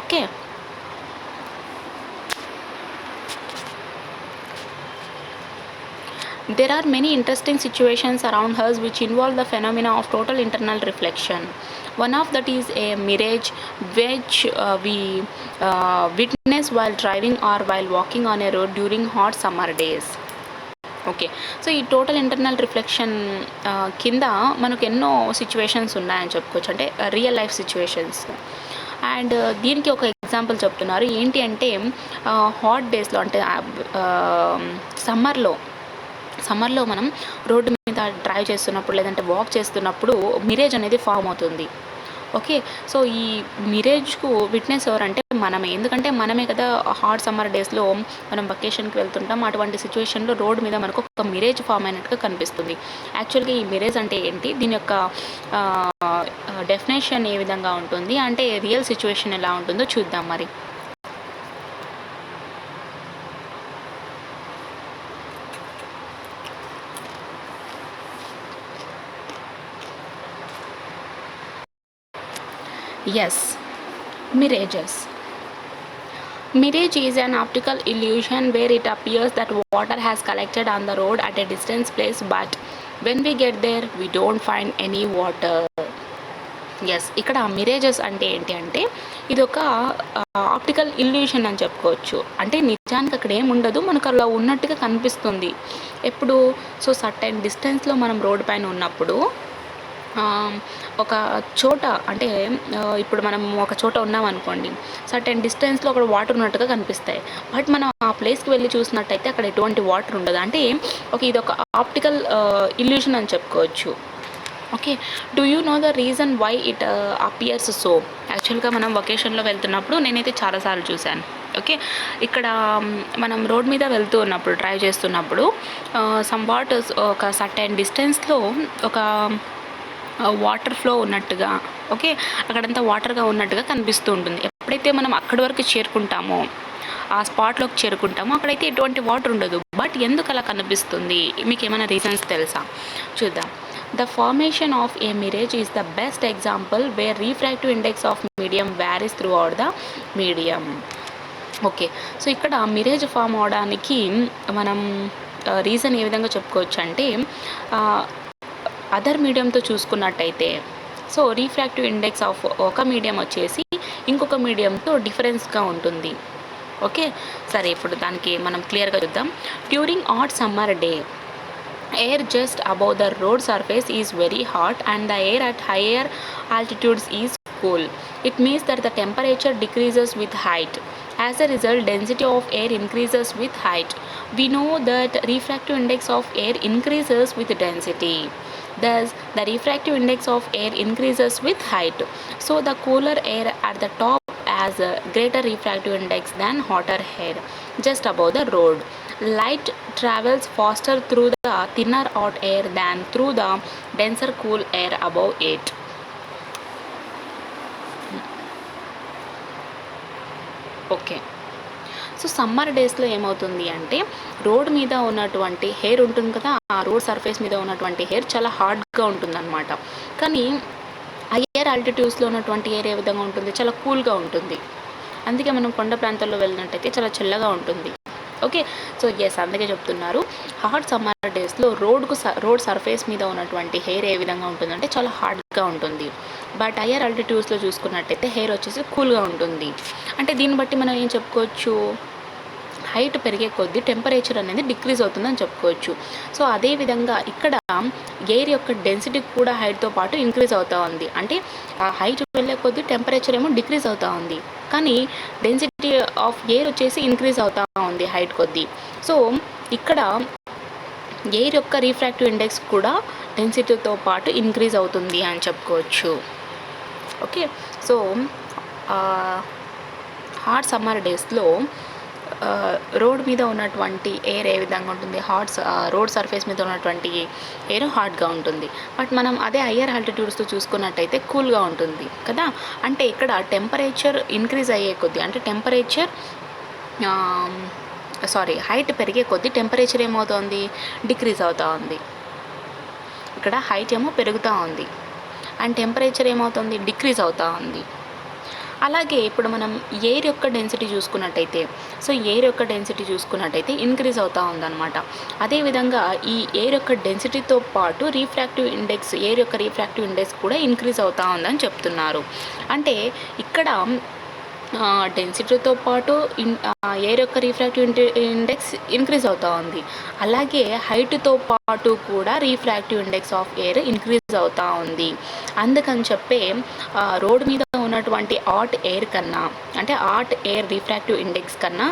Okay, there are many interesting situations around us which involve the phenomena of total internal reflection. One of that is a mirage which we witness while driving or while walking on a road during hot summer days. Okay, so ఈ total internal reflection కింద మనకు ఎన్నో situations ఉన్నాయని చెప్పుకోవచ్చు, అంటే real life situations. And దీనికి ఒక example చెప్తున్నారు. ఏంటి అంటే హాట్ డేస్లో, అంటే సమ్మర్లో మనం రోడ్డు మీద డ్రైవ్ చేస్తున్నప్పుడు లేదంటే వాక్ చేస్తున్నప్పుడు మిరేజ్ అనేది ఫామ్ అవుతుంది. ఓకే, సో ఈ మిరేజ్కు విట్నెస్ ఎవరంటే మనమే. ఎందుకంటే మనమే కదా హాట్ సమ్మర్ డేస్లో మనం వెకేషన్కి వెళ్తుంటాం. అటువంటి సిచ్యువేషన్లో రోడ్ మీద మనకు ఒక మిరేజ్ ఫామ్ అయినట్టుగా కనిపిస్తుంది. యాక్చువల్గా ఈ మిరేజ్ అంటే ఏంటి, దీని యొక్క డెఫినేషన్ ఏ విధంగా ఉంటుంది, అంటే రియల్ సిచ్యువేషన్ ఎలా ఉంటుందో చూద్దాం మరి. Yes, mirages. Mirage is an optical illusion where it appears that water has collected on the road at a distant place, but when we get there, we don't find any water. Yes, ఇక్కడ mirages అంటే ఏంటి అంటే ఇది ఒక optical illusion అని చెప్పుకోవచ్చు. అంటే నిజానికి అక్కడ ఏముండదు, మనకు అలా ఉన్నట్టుగా కనిపిస్తుంది. ఎప్పుడు, సో సర్టెన్ డిస్టెన్స్లో మనం రోడ్డు పైన ఉన్నప్పుడు ఒక చోట, అంటే ఇప్పుడు మనం ఒక చోట ఉన్నాం అనుకోండి, సర్టెన్ డిస్టెన్స్లో అక్కడ వాటర్ ఉన్నట్టుగా కనిపిస్తాయి. బట్ మనం ఆ ప్లేస్కి వెళ్ళి చూసినట్టయితే అక్కడ ఎటువంటి వాటర్ ఉండదు. అంటే ఇది ఒక ఆప్టికల్ ఇల్యూషన్ అని చెప్పుకోవచ్చు. Okay, do you know the reason why it appears so? యాక్చువల్గా మనం వొకేషన్లో వెళ్తున్నప్పుడు నేనైతే చాలాసార్లు చూశాను. ఓకే, ఇక్కడ మనం రోడ్ మీద వెళ్తూ ఉన్నప్పుడు, డ్రైవ్ చేస్తున్నప్పుడు సమ్ వాట్ ఒక సర్టెన్ డిస్టెన్స్లో ఒక వాటర్ ఫ్లో ఉన్నట్టుగా, ఓకే, అక్కడంతా వాటర్గా ఉన్నట్టుగా కనిపిస్తూ ఉంటుంది. ఎప్పుడైతే మనం అక్కడి వరకు చేరుకుంటామో, ఆ స్పాట్లోకి చేరుకుంటామో, అక్కడైతే ఎటువంటి వాటర్ ఉండదు. బట్ ఎందుకు అలా కనిపిస్తుంది, మీకు ఏమైనా రీజన్స్ తెలుసా? చూద్దాం. The formation of A Mirage is the best example wear refractive index of medium varies through out the medium. Okay, so ఇక్కడ మిరేజ్ ఫామ్ అవడానికి మనం రీజన్ ఏ విధంగా చెప్పుకోవచ్చు అంటే, అదర్ మీడియంతో చూసుకున్నట్టయితే, సో రిఫ్రాక్టివ్ ఇండెక్స్ ఆఫ్ ఒక మీడియం వచ్చేసి ఇంకొక మీడియంతో డిఫరెన్స్గా ఉంటుంది. ఓకే, సరే, ఇప్పుడు దానికి మనం క్లియర్గా చూద్దాం. During hot summer day, air just above the road surface is very hot and the air at higher altitudes is cool. It means that the temperature decreases with height. As a result, density of air increases with height. We know that refractive index of air increases with density. Thus, the refractive index of air increases with height. So, the cooler air at the top has a greater refractive index than hotter air just above the road. Light travels faster through the thinner hot air than through the denser cool air above it. Okay, so summer డేస్లో ఏమవుతుంది అంటే road మీద ఉన్నటువంటి hair ఉంటుంది కదా, ఆ road surface మీద ఉన్నటువంటి హెయిర్ చాలా హార్డ్గా ఉంటుందన్నమాట. కానీ హయ్యర్ ఆల్టిట్యూడ్స్లో ఉన్నటువంటి ఎయిర్ ఏ విధంగా ఉంటుంది, చాలా కూల్గా ఉంటుంది. అందుకే మనం కొండ ప్రాంతాల్లో వెళ్ళినట్టయితే చాలా చల్లగా ఉంటుంది. ఓకే, సో ఎస్, అందుకే చెప్తున్నారు హాట్ సమ్మర్ డేస్లో రోడ్ సర్ఫేస్ మీద ఉన్నటువంటి హెయిర్ ఏ విధంగా ఉంటుందంటే చాలా హార్డ్గా ఉంటుంది. బట్ హయ్యర్ ఆల్టిట్యూడ్స్లో చూసుకున్నట్టయితే హెయిర్ వచ్చేసి కూల్గా ఉంటుంది. అంటే దీన్ని బట్టి మనం ఏం చెప్పుకోవచ్చు, హైట్ పెరిగే కొద్దీ టెంపరేచర్ అనేది డిక్రీజ్ అవుతుందని చెప్పుకోవచ్చు. సో అదేవిధంగా ఇక్కడ ఎయిర్ యొక్క డెన్సిటీ కూడా హైట్తో పాటు ఇంక్రీజ్ అవుతూ ఉంది. అంటే ఆ హైట్ వెళ్ళే కొద్దీ టెంపరేచర్ ఏమో డిక్రీజ్ అవుతూ ఉంది, కానీ డెన్సిటీ ఆఫ్ ఎయిర్ వచ్చేసి ఇంక్రీజ్ అవుతూ ఉంది హైట్ కొద్దీ. సో ఇక్కడ ఎయిర్ యొక్క రిఫ్రాక్టివ్ ఇండెక్స్ కూడా డెన్సిటీతో పాటు ఇంక్రీజ్ అవుతుంది అని చెప్పుకోవచ్చు. ఓకే, సో హాట్ సమ్మర్ డేస్లో రోడ్ మీద ఉన్నటువంటి ఎయిర్ ఏ విధంగా ఉంటుంది, రోడ్ సర్ఫేస్ మీద ఉన్నటువంటి ఎయిర్ హాట్గా ఉంటుంది. బట్ మనం అదే హయ్యర్ ఆల్టిట్యూడ్స్తో చూసుకున్నట్టయితే కూల్గా ఉంటుంది కదా. అంటే ఇక్కడ టెంపరేచర్ ఇంక్రీజ్ అయ్యే కొద్దీ, అంటే హైట్ పెరిగే కొద్దీ టెంపరేచర్ ఏమవుతుంది, డిక్రీజ్ అవుతూ ఉంది. ఇక్కడ హైట్ ఏమో పెరుగుతూ ఉంది అండ్ టెంపరేచర్ ఏమవుతుంది, డిక్రీజ్ అవుతూ ఉంది. అలాగే ఇప్పుడు మనం ఎయిర్ యొక్క డెన్సిటీ చూసుకున్నట్టయితే, సో ఎయిర్ యొక్క డెన్సిటీ చూసుకున్నట్టయితే ఇంక్రీజ్ అవుతూ ఉందన్నమాట. అదేవిధంగా ఈ ఎయిర్ యొక్క డెన్సిటీతో పాటు రీఫ్రాక్టివ్ ఇండెక్స్, ఎయిర్ యొక్క రీఫ్రాక్టివ్ ఇండెక్స్ కూడా ఇంక్రీజ్ అవుతూ ఉందని చెప్తున్నారు. అంటే ఇక్కడ డెన్సిటీతో పాటు ఎయిర్ యొక్క రీఫ్రాక్టివ్ ఇండెక్స్ ఇంక్రీజ్ అవుతూ ఉంది. అలాగే హైట్తో పాటు కూడా refractive index of air increase అవుతూ ఉంది. అందుకని చెప్పే రోడ్ మీద ఉన్నటువంటి హాట్ ఎయిర్ కన్నా, అంటే హాట్ ఎయిర్ రీఫ్రాక్టివ్ ఇండెక్స్ కన్నా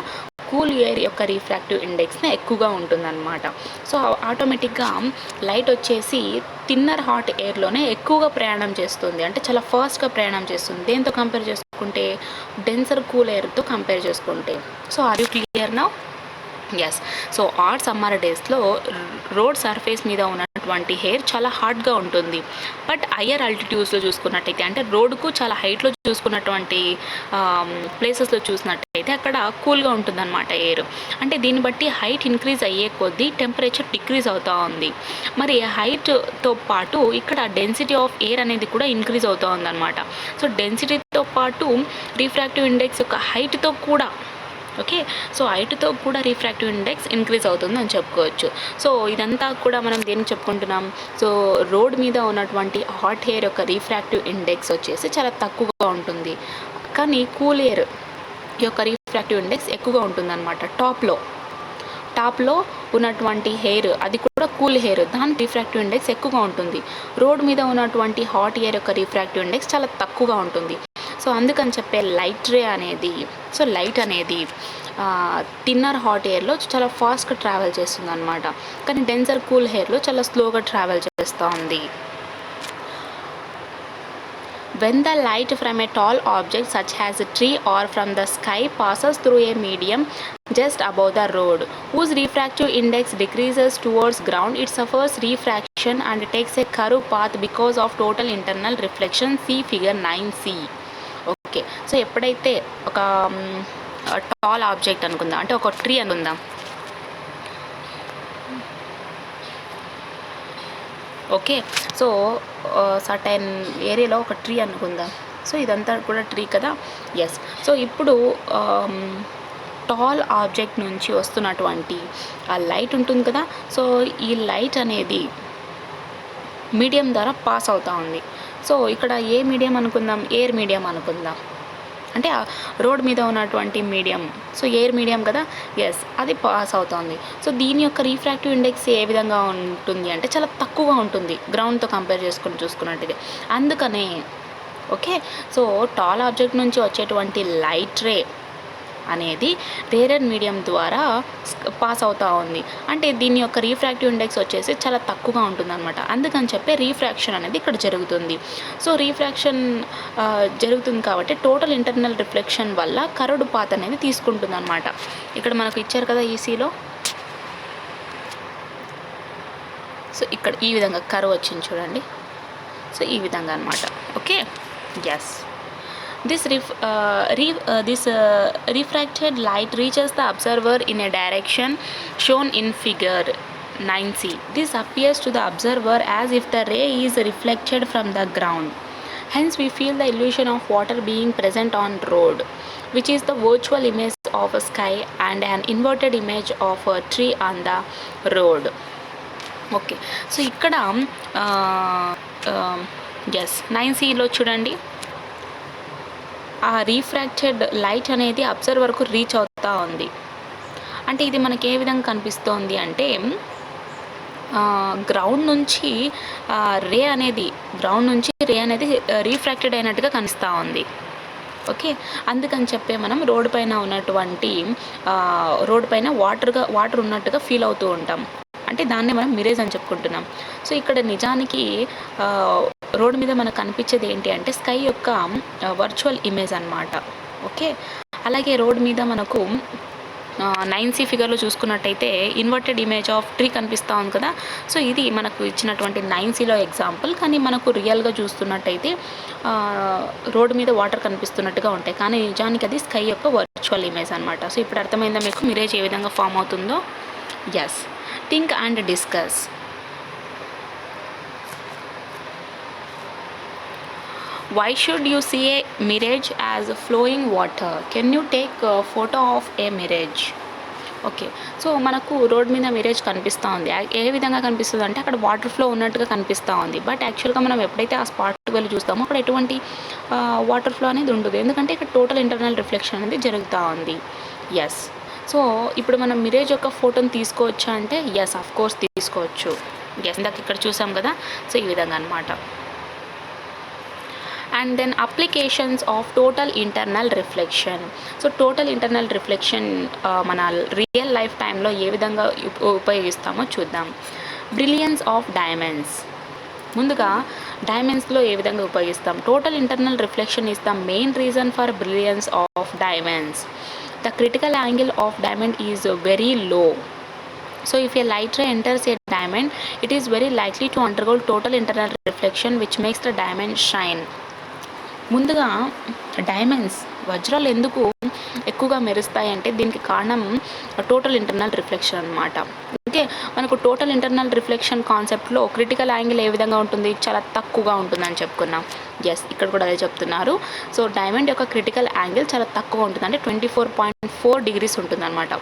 కూల్ ఎయిర్ యొక్క రీఫ్రాక్టివ్ ఇండెక్స్ని ఎక్కువగా ఉంటుందన్నమాట. సో ఆటోమేటిక్గా లైట్ వచ్చేసి థిన్నర్ హాట్ ఎయిర్లోనే ఎక్కువగా ప్రయాణం చేస్తుంది, అంటే చాలా ఫాస్ట్గా ప్రయాణం చేస్తుంది. దేంతో కంపేర్ చేసుకుంటే, డెన్సర్ కూల్ ఎయిర్తో కంపేర్ చేసుకుంటే. So are you clear now? Yes. So hot summer డేస్లో రోడ్ సర్ఫేస్ మీద ఉన్నటువంటి హెయిర్ చాలా హాట్గా ఉంటుంది. బట్ హయ్యర్ ఆల్టిట్యూడ్స్లో చూసుకున్నట్టయితే, అంటే రోడ్కు చాలా హైట్లో చూసుకున్నటువంటి ప్లేసెస్లో చూసినట్టయితే అక్కడ కూల్గా ఉంటుందన్నమాట ఎయిర్. అంటే దీన్ని బట్టి హైట్ ఇంక్రీజ్ అయ్యే కొద్దీ టెంపరేచర్ డిక్రీజ్ అవుతూ ఉంది. మరి హైట్తో పాటు ఇక్కడ డెన్సిటీ ఆఫ్ ఎయిర్ అనేది కూడా ఇంక్రీజ్ అవుతూ ఉందన్నమాట. సో డెన్సిటీతో పాటు రీఫ్రాక్టివ్ ఇండెక్స్ యొక్క హైట్తో కూడా, ఓకే, సో హైట్తో కూడా రీఫ్రాక్టివ్ ఇండెక్స్ ఇంక్రీజ్ అవుతుంది అని చెప్పుకోవచ్చు. సో ఇదంతా కూడా మనం దేనికి చెప్పుకుంటున్నాం? సో రోడ్ మీద ఉన్నటువంటి హాట్ ఎయిర్ యొక్క రీఫ్రాక్టివ్ ఇండెక్స్ వచ్చేసి చాలా తక్కువగా ఉంటుంది, కానీ కూల్ ఎయిర్ యొక్క రీఫ్రాక్టివ్ ఇండెక్స్ ఎక్కువగా ఉంటుందన్నమాట. టాప్లో ఉన్నటువంటి హెయిర్, అది కూడా కూల్ హెయిర్, దాని రీఫ్రాక్టివ్ ఇండెక్స్ ఎక్కువగా ఉంటుంది. రోడ్ మీద ఉన్నటువంటి హాట్ ఎయిర్ యొక్క రీఫ్రాక్టివ్ ఇండెక్స్ చాలా తక్కువగా ఉంటుంది. సో అందుకని చెప్పే లైట్ అనేది థిన్నర్ హాట్ ఎయిర్లో చాలా ఫాస్ట్గా ట్రావెల్ చేస్తుంది అనమాట, కానీ డెన్సర్ కూల్ ఎయిర్లో చాలా స్లోగా ట్రావెల్ చేస్తూ ఉంది. When the light from a tall object such as a tree or from the sky passes through a medium just above the road, whose refractive index decreases towards ground, it suffers refraction and takes a curved path because of total internal reflection. See figure 9c. Okay, so ఎప్పుడైతే ఒక tall object అనుకుందాం, అంటే ఒక tree అనుకుందాం, okay, so certain ఏరియాలో ఒక tree అనుకుందాం. So ఇదంతా కూడా ట్రీ కదా. ఎస్. సో ఇప్పుడు టాల్ ఆబ్జెక్ట్ నుంచి వస్తున్నటువంటి ఆ లైట్ ఉంటుంది కదా. సో ఈ లైట్ అనేది మీడియం ద్వారా పాస్ అవుతూ ఉంది. సో ఇక్కడ ఏ మీడియం అనుకుందాం? ఎయిర్ మీడియం అనుకుందాం. అంటే రోడ్ మీద ఉన్నటువంటి మీడియం, సో ఎయిర్ మీడియం కదా. ఎస్, అది పాస్ అవుతుంది. సో దీని యొక్క రీఫ్రాక్టివ్ ఇండెక్స్ ఏ విధంగా ఉంటుంది అంటే చాలా తక్కువగా ఉంటుంది గ్రౌండ్తో కంపేర్ చేసుకుని చూసుకున్నట్టుగా. అందుకనే ఓకే, సో టాల్ ఆబ్జెక్ట్ నుంచి వచ్చేటువంటి లైట్ రే అనేది రేరెడ్ మీడియం ద్వారా పాస్ అవుతూ ఉంది. అంటే దీని యొక్క రీఫ్రాక్టివ్ ఇండెక్స్ వచ్చేసి చాలా తక్కువగా ఉంటుందన్నమాట. అందుకని చెప్పి రీఫ్రాక్షన్ అనేది ఇక్కడ జరుగుతుంది. సో రీఫ్రాక్షన్ జరుగుతుంది కాబట్టి టోటల్ ఇంటర్నల్ రిఫ్లెక్షన్ వల్ల కర్వ్డ్ పాత్ అనేది తీసుకుంటుంది అనమాట. ఇక్కడ మనకు ఇచ్చారు కదా ఈసీలో. సో ఇక్కడ ఈ విధంగా కర్వ్ వచ్చింది చూడండి. సో ఈ విధంగా అనమాట. Okay, yes. This refracted light reaches the observer in a direction shown in figure 9c. This appears to the observer as if the ray is reflected from the ground. Hence we feel the illusion of water being present on road, which is the virtual image of a sky and an inverted image of a tree on the road. Okay, so ikkada yes 9cలో చూడండి, ఆ refracted light అనేది అబ్జర్వర్కు reach అవుతూ ఉంది. అంటే ఇది మనకి ఏ విధంగా కనిపిస్తోంది అంటే గ్రౌండ్ నుంచి రే అనేది రీఫ్రాక్టెడ్ అయినట్టుగా కనిపిస్తూ ఉంది. ఓకే, అందుకని చెప్పే మనం రోడ్ పైన వాటర్ ఉన్నట్టుగా ఫీల్ అవుతూ ఉంటాం. అంటే దాన్నే మనం మిరేజ్ అని చెప్పుకుంటున్నాం. సో ఇక్కడ నిజానికి రోడ్ మీద మనకు కనిపించేది ఏంటి అంటే స్కై యొక్క వర్చువల్ ఇమేజ్ అన్నమాట. ఓకే, అలాగే రోడ్ మీద మనకు 9c ఫిగర్లో చూసుకున్నట్టయితే ఇన్వర్టెడ్ ఇమేజ్ ఆఫ్ ట్రీ కనిపిస్తూ ఉంది కదా. సో ఇది మనకు ఇచ్చినటువంటి 9cలో ఎగ్జాంపుల్. కానీ మనకు రియల్గా చూస్తున్నట్టయితే రోడ్ మీద వాటర్ కనిపిస్తున్నట్టుగా ఉంటాయి, కానీ నిజానికి అది స్కై యొక్క వర్చువల్ ఇమేజ్ అనమాట. సో ఇప్పుడు అర్థమైందా మీకు మిరేజ్ ఏ విధంగా ఫామ్ అవుతుందో? Yes. Think and discuss. Why should you see a mirage as flowing water? Can you take a photo of a mirage? Okay, so మనకు రోడ్ మీద మిరేజ్ కనిపిస్తూ ఉంది. ఏ విధంగా కనిపిస్తుంది అంటే అక్కడ వాటర్ ఫ్లో ఉన్నట్టుగా కనిపిస్తూ ఉంది. బట్ యాక్చువల్గా మనం ఎప్పుడైతే ఆ స్పాట్కి వెళ్ళి చూస్తామో అక్కడ ఎటువంటి వాటర్ ఫ్లో అనేది ఉండదు, ఎందుకంటే ఇక్కడ టోటల్ ఇంటర్నల్ రిఫ్లెక్షన్ అనేది జరుగుతూ ఉంది. ఎస్, సో ఇప్పుడు మనం మిరేజ్ యొక్క ఫోటోని తీసుకోవచ్చా అంటే ఎస్, ఆఫ్ కోర్స్ తీసుకోవచ్చు. ఎస్, ఇందాక ఇక్కడ చూసాం కదా, సో ఈ విధంగా అనమాట. And then applications of total internal reflection. So total internal reflection మన రియల్ లైఫ్ టైంలో ఏ విధంగా ఉపయోగిస్తామో చూద్దాం. Brilliance of diamonds. ముందుగా డైమండ్స్లో ఏ విధంగా ఉపయోగిస్తాం? Total internal reflection is the main reason for brilliance of diamonds. The critical angle of diamond is very low. So if a light ray enters a diamond, it is very likely to undergo total internal reflection which makes the diamond shine. ముందుగా diamonds, వజ్రాలు ఎందుకు ఎక్కువగా మెరుస్తాయి అంటే దీనికి కారణం total internal reflection అనమాట. Okay, మనకు total internal reflection కాన్సెప్ట్లో క్రిటికల్ యాంగిల్ ఏ విధంగా ఉంటుంది? చాలా తక్కువగా ఉంటుందని చెప్పుకున్నాం. ఎస్, ఇక్కడ కూడా అదే చెప్తున్నారు. సో డైమండ్ యొక్క క్రిటికల్ యాంగిల్ చాలా తక్కువ ఉంటుంది, అంటే 24.4 degrees ఉంటుంది అనమాట.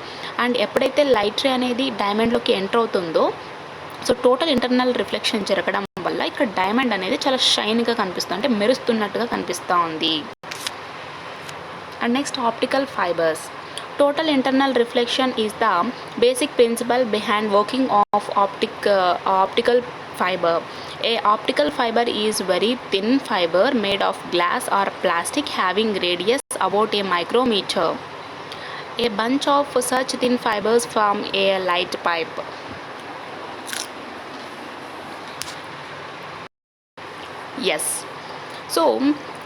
అండ్ ఎప్పుడైతే లైట్ రే అనేది డైమండ్లోకి ఎంటర్ అవుతుందో, సో టోటల్ ఇంటర్నల్ రిఫ్లెక్షన్ జరగడం వల్ల ఇక్కడ డైమండ్ అనేది చాలా షైన్గా కనిపిస్తుంది, అంటే మెరుస్తున్నట్టుగా కనిపిస్తూ ఉంది. And next optical fibres. Total internal reflection is the basic principle behind working of optical fiber. A optical fiber is very thin fiber made of glass or plastic having radius about a micrometer. A bunch of such thin fibers form a light pipe. Yes. So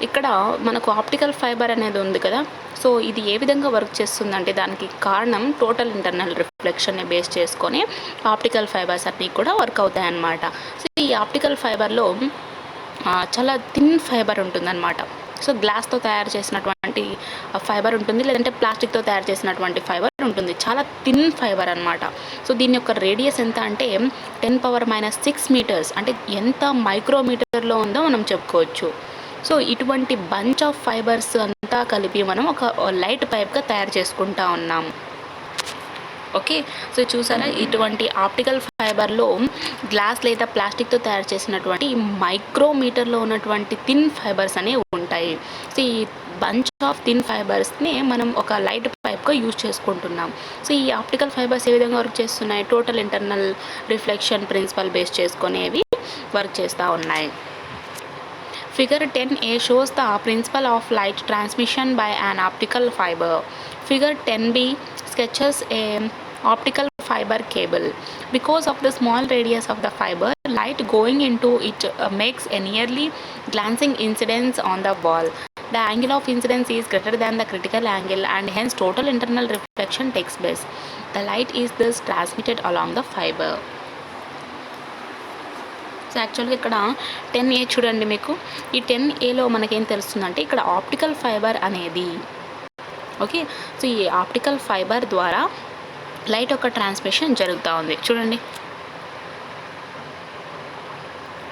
ఇక్కడ మనకు optical fibre అనేది ఉంది కదా, so ఇది ఏ విధంగా work చేస్తుందంటే దానికి కారణం టోటల్ ఇంటర్నల్ రిఫ్లెక్షన్ని బేస్ చేసుకొని ఆప్టికల్ ఫైబర్స్ అన్నీ కూడా వర్క్ అవుతాయి అన్నమాట. సో ఈ ఆప్టికల్ ఫైబర్లో చాలా థిన్ ఫైబర్ ఉంటుందన్నమాట. సో గ్లాస్తో తయారు చేసినటువంటి ఫైబర్ ఉంటుంది, లేదంటే ప్లాస్టిక్తో తయారు చేసినటువంటి ఫైబర్ ఉంటుంది, చాలా థిన్ ఫైబర్ అనమాట. సో దీని యొక్క రేడియస్ ఎంత అంటే 10⁻⁻⁶ meters, అంటే ఎంత మైక్రోమీటర్లో ఉందో మనం చెప్పుకోవచ్చు. సో ఇటువంటి బంచ్ ఆఫ్ ఫైబర్స్ అంతా కలిపి మనం ఒక లైట్ పైప్గా తయారు చేసుకుంటా ఉన్నాం. ఓకే, సో చూసారా, ఇటువంటి ఆప్టికల్ ఫైబర్లో గ్లాస్ లేదా ప్లాస్టిక్తో తయారు చేసినటువంటి మైక్రోమీటర్లో ఉన్నటువంటి థిన్ ఫైబర్స్ అనేవి ఉంటాయి. సో ఈ బంచ్ ఆఫ్ థిన్ ఫైబర్స్ని మనం ఒక లైట్ పైప్గా యూజ్ చేసుకుంటున్నాం. సో ఈ ఆప్టికల్ ఫైబర్స్ ఏ విధంగా వర్క్ చేస్తున్నాయి? Total internal reflection principle base చేసుకునేవి వర్క్ చేస్తూ ఉన్నాయి. Figure 10a shows the principle of light transmission by an optical fiber. Figure 10b sketches a optical fiber cable. Because of the small radius of the fiber, light going into it makes a nearly glancing incidence on the wall. The angle of incidence is greater than the critical angle and hence total internal reflection takes place. The light is thus transmitted along the fiber. So యాక్చువల్గా ఇక్కడ 10a చూడండి, మీకు ఈ 10aలో మనకేం తెలుస్తుందంటే ఇక్కడ optical fibre అనేది, okay, so ఈ optical fibre ద్వారా లైట్ యొక్క ట్రాన్స్మిషన్ జరుగుతూ ఉంది. చూడండి,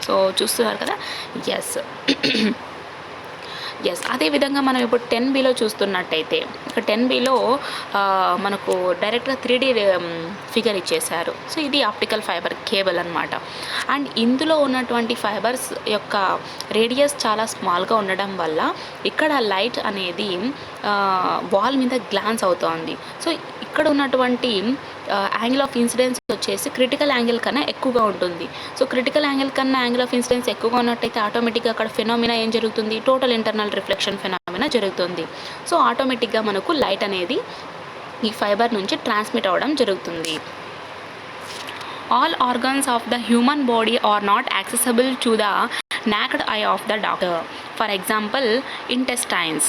సో చూస్తున్నారు కదా. ఎస్ ఎస్, అదేవిధంగా మనం ఇప్పుడు 10bలో చూస్తున్నట్టయితే ఇక్కడ 10bలో మనకు డైరెక్ట్గా 3D ఫిగర్ ఇచ్చేశారు. సో ఇది ఆప్టికల్ ఫైబర్ కేబుల్ అనమాట. అండ్ ఇందులో ఉన్నటువంటి ఫైబర్స్ యొక్క రేడియస్ చాలా స్మాల్గా ఉండడం వల్ల ఇక్కడ లైట్ అనేది వాల్ మీద గ్లాన్స్ అవుతోంది. సో ఇక్కడ ఉన్నటువంటి యాంగిల్ ఆఫ్ ఇన్సిడెన్స్ వచ్చేసి క్రిటికల్ యాంగిల్ కన్నా ఎక్కువగా ఉంటుంది. సో క్రిటికల్ యాంగిల్ కన్నా యాంగిల్ ఆఫ్ ఇన్సిడెన్స్ ఎక్కువగా ఉన్నట్టయితే ఆటోమేటిక్గా అక్కడ ఫెనామినా ఏం జరుగుతుంది? టోటల్ ఇంటర్నల్ రిఫ్లెక్షన్ ఫెనామినా జరుగుతుంది. సో ఆటోమేటిక్గా మనకు లైట్ అనేది ఈ ఫైబర్ నుంచి ట్రాన్స్మిట్ అవ్వడం జరుగుతుంది. All organs of the human body are not accessible to the naked eye of the doctor. For example, intestines.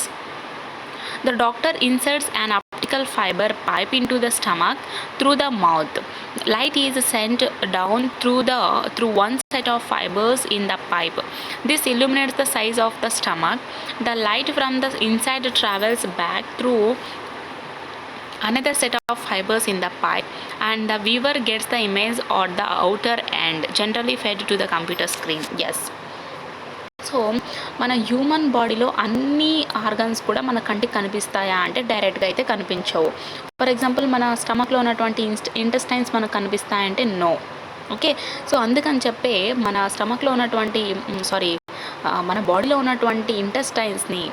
The doctor inserts an optical fiber pipe into the stomach through the mouth. Light is sent down through one set of fibers in the pipe. This illuminates the size of the stomach. The light from the inside travels back through another set of fibers in the pipe and the viewer gets the image at the outer end, generally fed to the computer screen. Yes. So మన human బాడీలో అన్ని organs కూడా మన కంటికి కనిపిస్తాయా అంటే డైరెక్ట్గా అయితే కనిపించవు. ఫర్ ఎగ్జాంపుల్ మన స్టమక్లో ఉన్నటువంటి ఇంటెస్టైన్స్ మనకు కనిపిస్తాయంటే నో. ఓకే, సో అందుకని చెప్పే మన స్టమక్లో ఉన్నటువంటి మన బాడీలో ఉన్నటువంటి ఇంటెస్టైన్స్ని,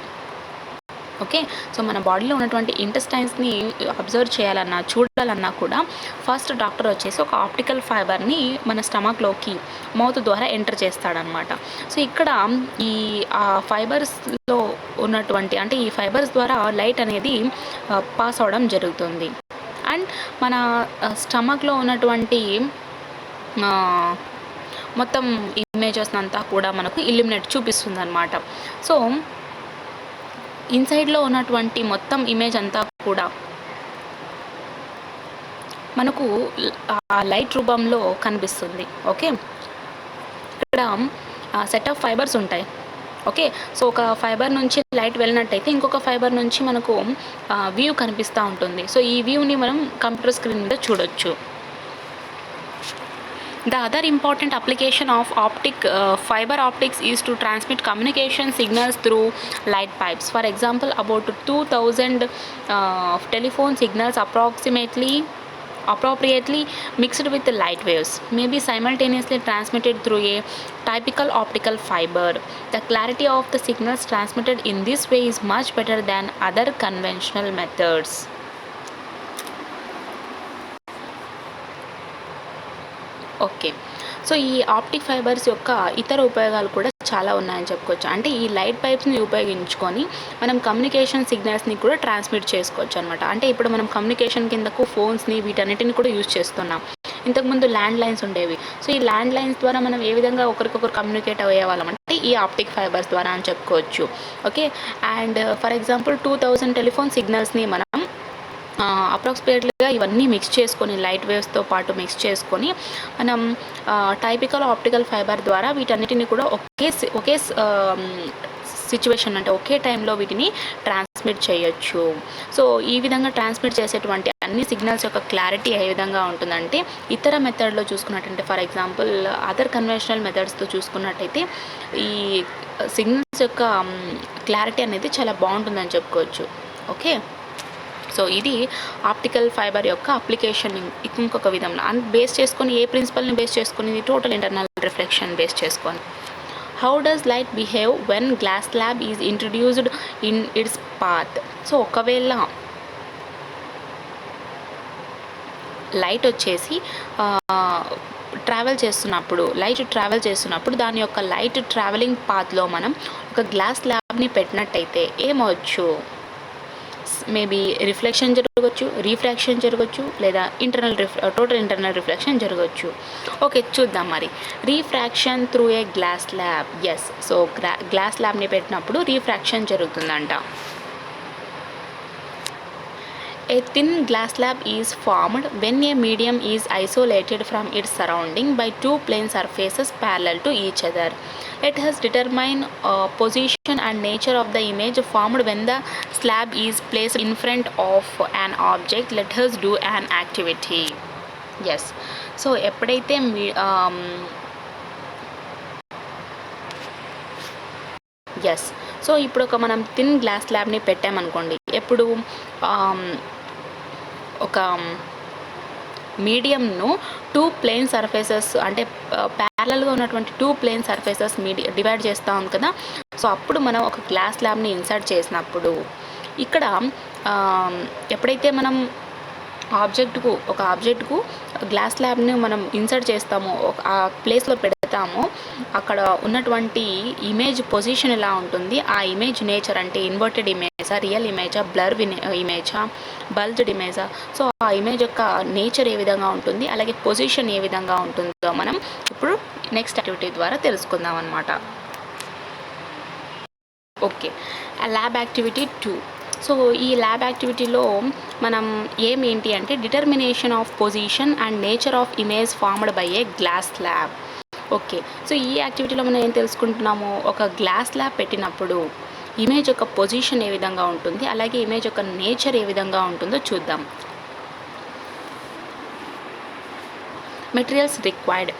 ఓకే, సో మన బాడీలో ఉన్నటువంటి ఇంటెస్టైన్స్ని అబ్జర్వ్ చేయాలన్నా చూడాలన్నా కూడా ఫస్ట్ డాక్టర్ వచ్చేసి ఒక ఆప్టికల్ ఫైబర్ని మన స్టమక్లోకి మౌత్ ద్వారా ఎంటర్ చేస్తాడనమాట. సో ఇక్కడ ఈ ఫైబర్స్లో ఉన్నటువంటి అంటే ఈ ఫైబర్స్ ద్వారా లైట్ అనేది పాస్ అవడం జరుగుతుంది. అండ్ మన స్టమక్లో ఉన్నటువంటి మొత్తం ఇమేజెస్ అంతా కూడా మనకు ఇల్యూమినేట్ చూపిస్తుంది అనమాట. సో ఇన్సైడ్లో ఉన్నటువంటి మొత్తం ఇమేజ్ అంతా కూడా మనకు ఆ లైట్ రూపంలో కనిపిస్తుంది. ఓకే, ఇక్కడ సెట్ ఆఫ్ ఫైబర్స్ ఉంటాయి. ఓకే, సో ఒక ఫైబర్ నుంచి లైట్ వెళ్ళినట్టయితే ఇంకొక ఫైబర్ నుంచి మనకు వ్యూ కనిపిస్తూ ఉంటుంది. సో ఈ వ్యూని మనం కంప్యూటర్ స్క్రీన్ మీద చూడొచ్చు. The other important application of fiber optics is to transmit communication signals through light pipes. For example, about 2000 telephone signals appropriately mixed with the light waves may be simultaneously transmitted through a typical optical fiber. The clarity of the signals transmitted in this way is much better than other conventional methods. Okay, so ఈ optic fibres యొక్క ఇతర ఉపయోగాలు కూడా చాలా ఉన్నాయని చెప్పుకోవచ్చు. అంటే ఈ లైట్ పైప్స్ని ఉపయోగించుకొని మనం కమ్యూనికేషన్ సిగ్నల్స్ని కూడా ట్రాన్స్మిట్ చేసుకోవచ్చు అనమాట. అంటే ఇప్పుడు మనం కమ్యూనికేషన్ కిందకు ఫోన్స్ని వీటన్నిటిని కూడా యూజ్ చేస్తున్నాం. ఇంతకుముందు ల్యాండ్ లైన్స్ ఉండేవి. సో ఈ ల్యాండ్ లైన్స్ ద్వారా మనం ఏ విధంగా ఒకరికొకరు కమ్యూనికేట్ అయ్యేవాళ్ళం అంటే ఈ ఆప్టిక్ ఫైబర్స్ ద్వారా అని చెప్పుకోవచ్చు. Okay, and for example 2000 telephone సిగ్నల్స్ని మనం అప్రాక్సిమేట్లీగా ఇవన్నీ మిక్స్ చేసుకొని లైట్ వేవ్స్తో పాటు మిక్స్ చేసుకొని మనం టైపికల్ ఆప్టికల్ ఫైబర్ ద్వారా వీటన్నిటిని కూడా ఒకే సిచ్యువేషన్ అంటే ఒకే టైంలో వీటిని ట్రాన్స్మిట్ చేయొచ్చు. సో ఈ విధంగా ట్రాన్స్మిట్ చేసేటువంటి అన్ని సిగ్నల్స్ యొక్క క్లారిటీ ఏ విధంగా ఉంటుందంటే ఇతర మెథడ్లో చూసుకున్నట్టంటే ఫర్ ఎగ్జాంపుల్ అదర్ కన్వెన్షనల్ మెథడ్స్తో చూసుకున్నట్టయితే ఈ సిగ్నల్స్ యొక్క క్లారిటీ అనేది చాలా బాగుంటుందని చెప్పుకోవచ్చు. ఓకే, సో ఇది ఆప్టికల్ ఫైబర్ యొక్క అప్లికేషన్. ఇంకొక విధంలో బేస్ చేసుకొని ఏ ప్రిన్సిపల్ని బేస్ చేసుకొని టోటల్ ఇంటర్నల్ రిఫ్లెక్షన్ బేస్ చేసుకొని. How does light behave when glass slab is introduced in it's path. So ఒకవేళ లైట్ వచ్చేసి లైట్ ట్రావెల్ చేస్తున్నప్పుడు దాని యొక్క లైట్ ట్రావెలింగ్ పాత్లో మనం ఒక గ్లాస్ స్లాబ్ని పెట్టినట్టయితే ఏమవచ్చు? మేబీ రిఫ్లెక్షన్ జరగవచ్చు, రీఫ్రాక్షన్ జరగవచ్చు, లేదా టోటల్ ఇంటర్నల్ రిఫ్లెక్షన్ జరగవచ్చు. ఓకే, చూద్దాం మరి. Refraction through a glass slab. Yes, so glass స్లాబ్ని పెట్టినప్పుడు రీఫ్రాక్షన్ జరుగుతుందంట. A thin glass slab is formed when a medium is isolated from its surrounding by two plane surfaces parallel to each other. Let us determine position and nature of the image formed when the slab is placed in front of an object. Let us do an activity. Yes, so ఎప్పుడైతే yes, so ఇప్పుడు మనం thin glass స్లాబ్ని పెట్టామనుకోండి. ఎప్పుడు ఒక మీడియంను two plane surfaces అంటే ప్యారలల్గా ఉన్నటువంటి two plane surfaces divide చేస్తూ ఉంది కదా. సో అప్పుడు మనం ఒక గ్లాస్ స్లాబ్ని ఇన్సర్ట్ చేసినప్పుడు ఇక్కడ ఎప్పుడైతే మనం ఒక ఆబ్జెక్ట్కు గ్లాస్ స్లాబ్ని మనం ఇన్సర్ట్ చేస్తామో ఆ ప్లేస్లో పెడతామో అక్కడ ఉన్నటువంటి ఇమేజ్ పొజిషన్ ఎలా ఉంటుంది, ఆ ఇమేజ్ నేచర్ అంటే ఇన్వర్టెడ్ ఇమేజా, రియల్ ఇమేజా, బ్లర్ ఇమేజా, బల్జ్డ్ ఇమేజా, సో ఆ ఇమేజ్ యొక్క నేచర్ ఏ విధంగా ఉంటుంది, అలాగే పొజిషన్ ఏ విధంగా ఉంటుందో మనం ఇప్పుడు నెక్స్ట్ యాక్టివిటీ ద్వారా తెలుసుకుందాం అన్నమాట. Okay, lab activity 2. సో ఈ ల్యాబ్ యాక్టివిటీలో మనం ఏంటి అంటే determination of position and nature of image formed by A glass slab. Okay, so ఈ యాక్టివిటీలో మనం ఏం తెలుసుకుంటున్నాము, ఒక గ్లాస్ స్లాబ్ పెట్టినప్పుడు ఇమేజ్ యొక్క పొజిషన్ ఏ విధంగా ఉంటుంది, అలాగే ఇమేజ్ యొక్క నేచర్ ఏ విధంగా ఉంటుందో చూద్దాం. Materials required: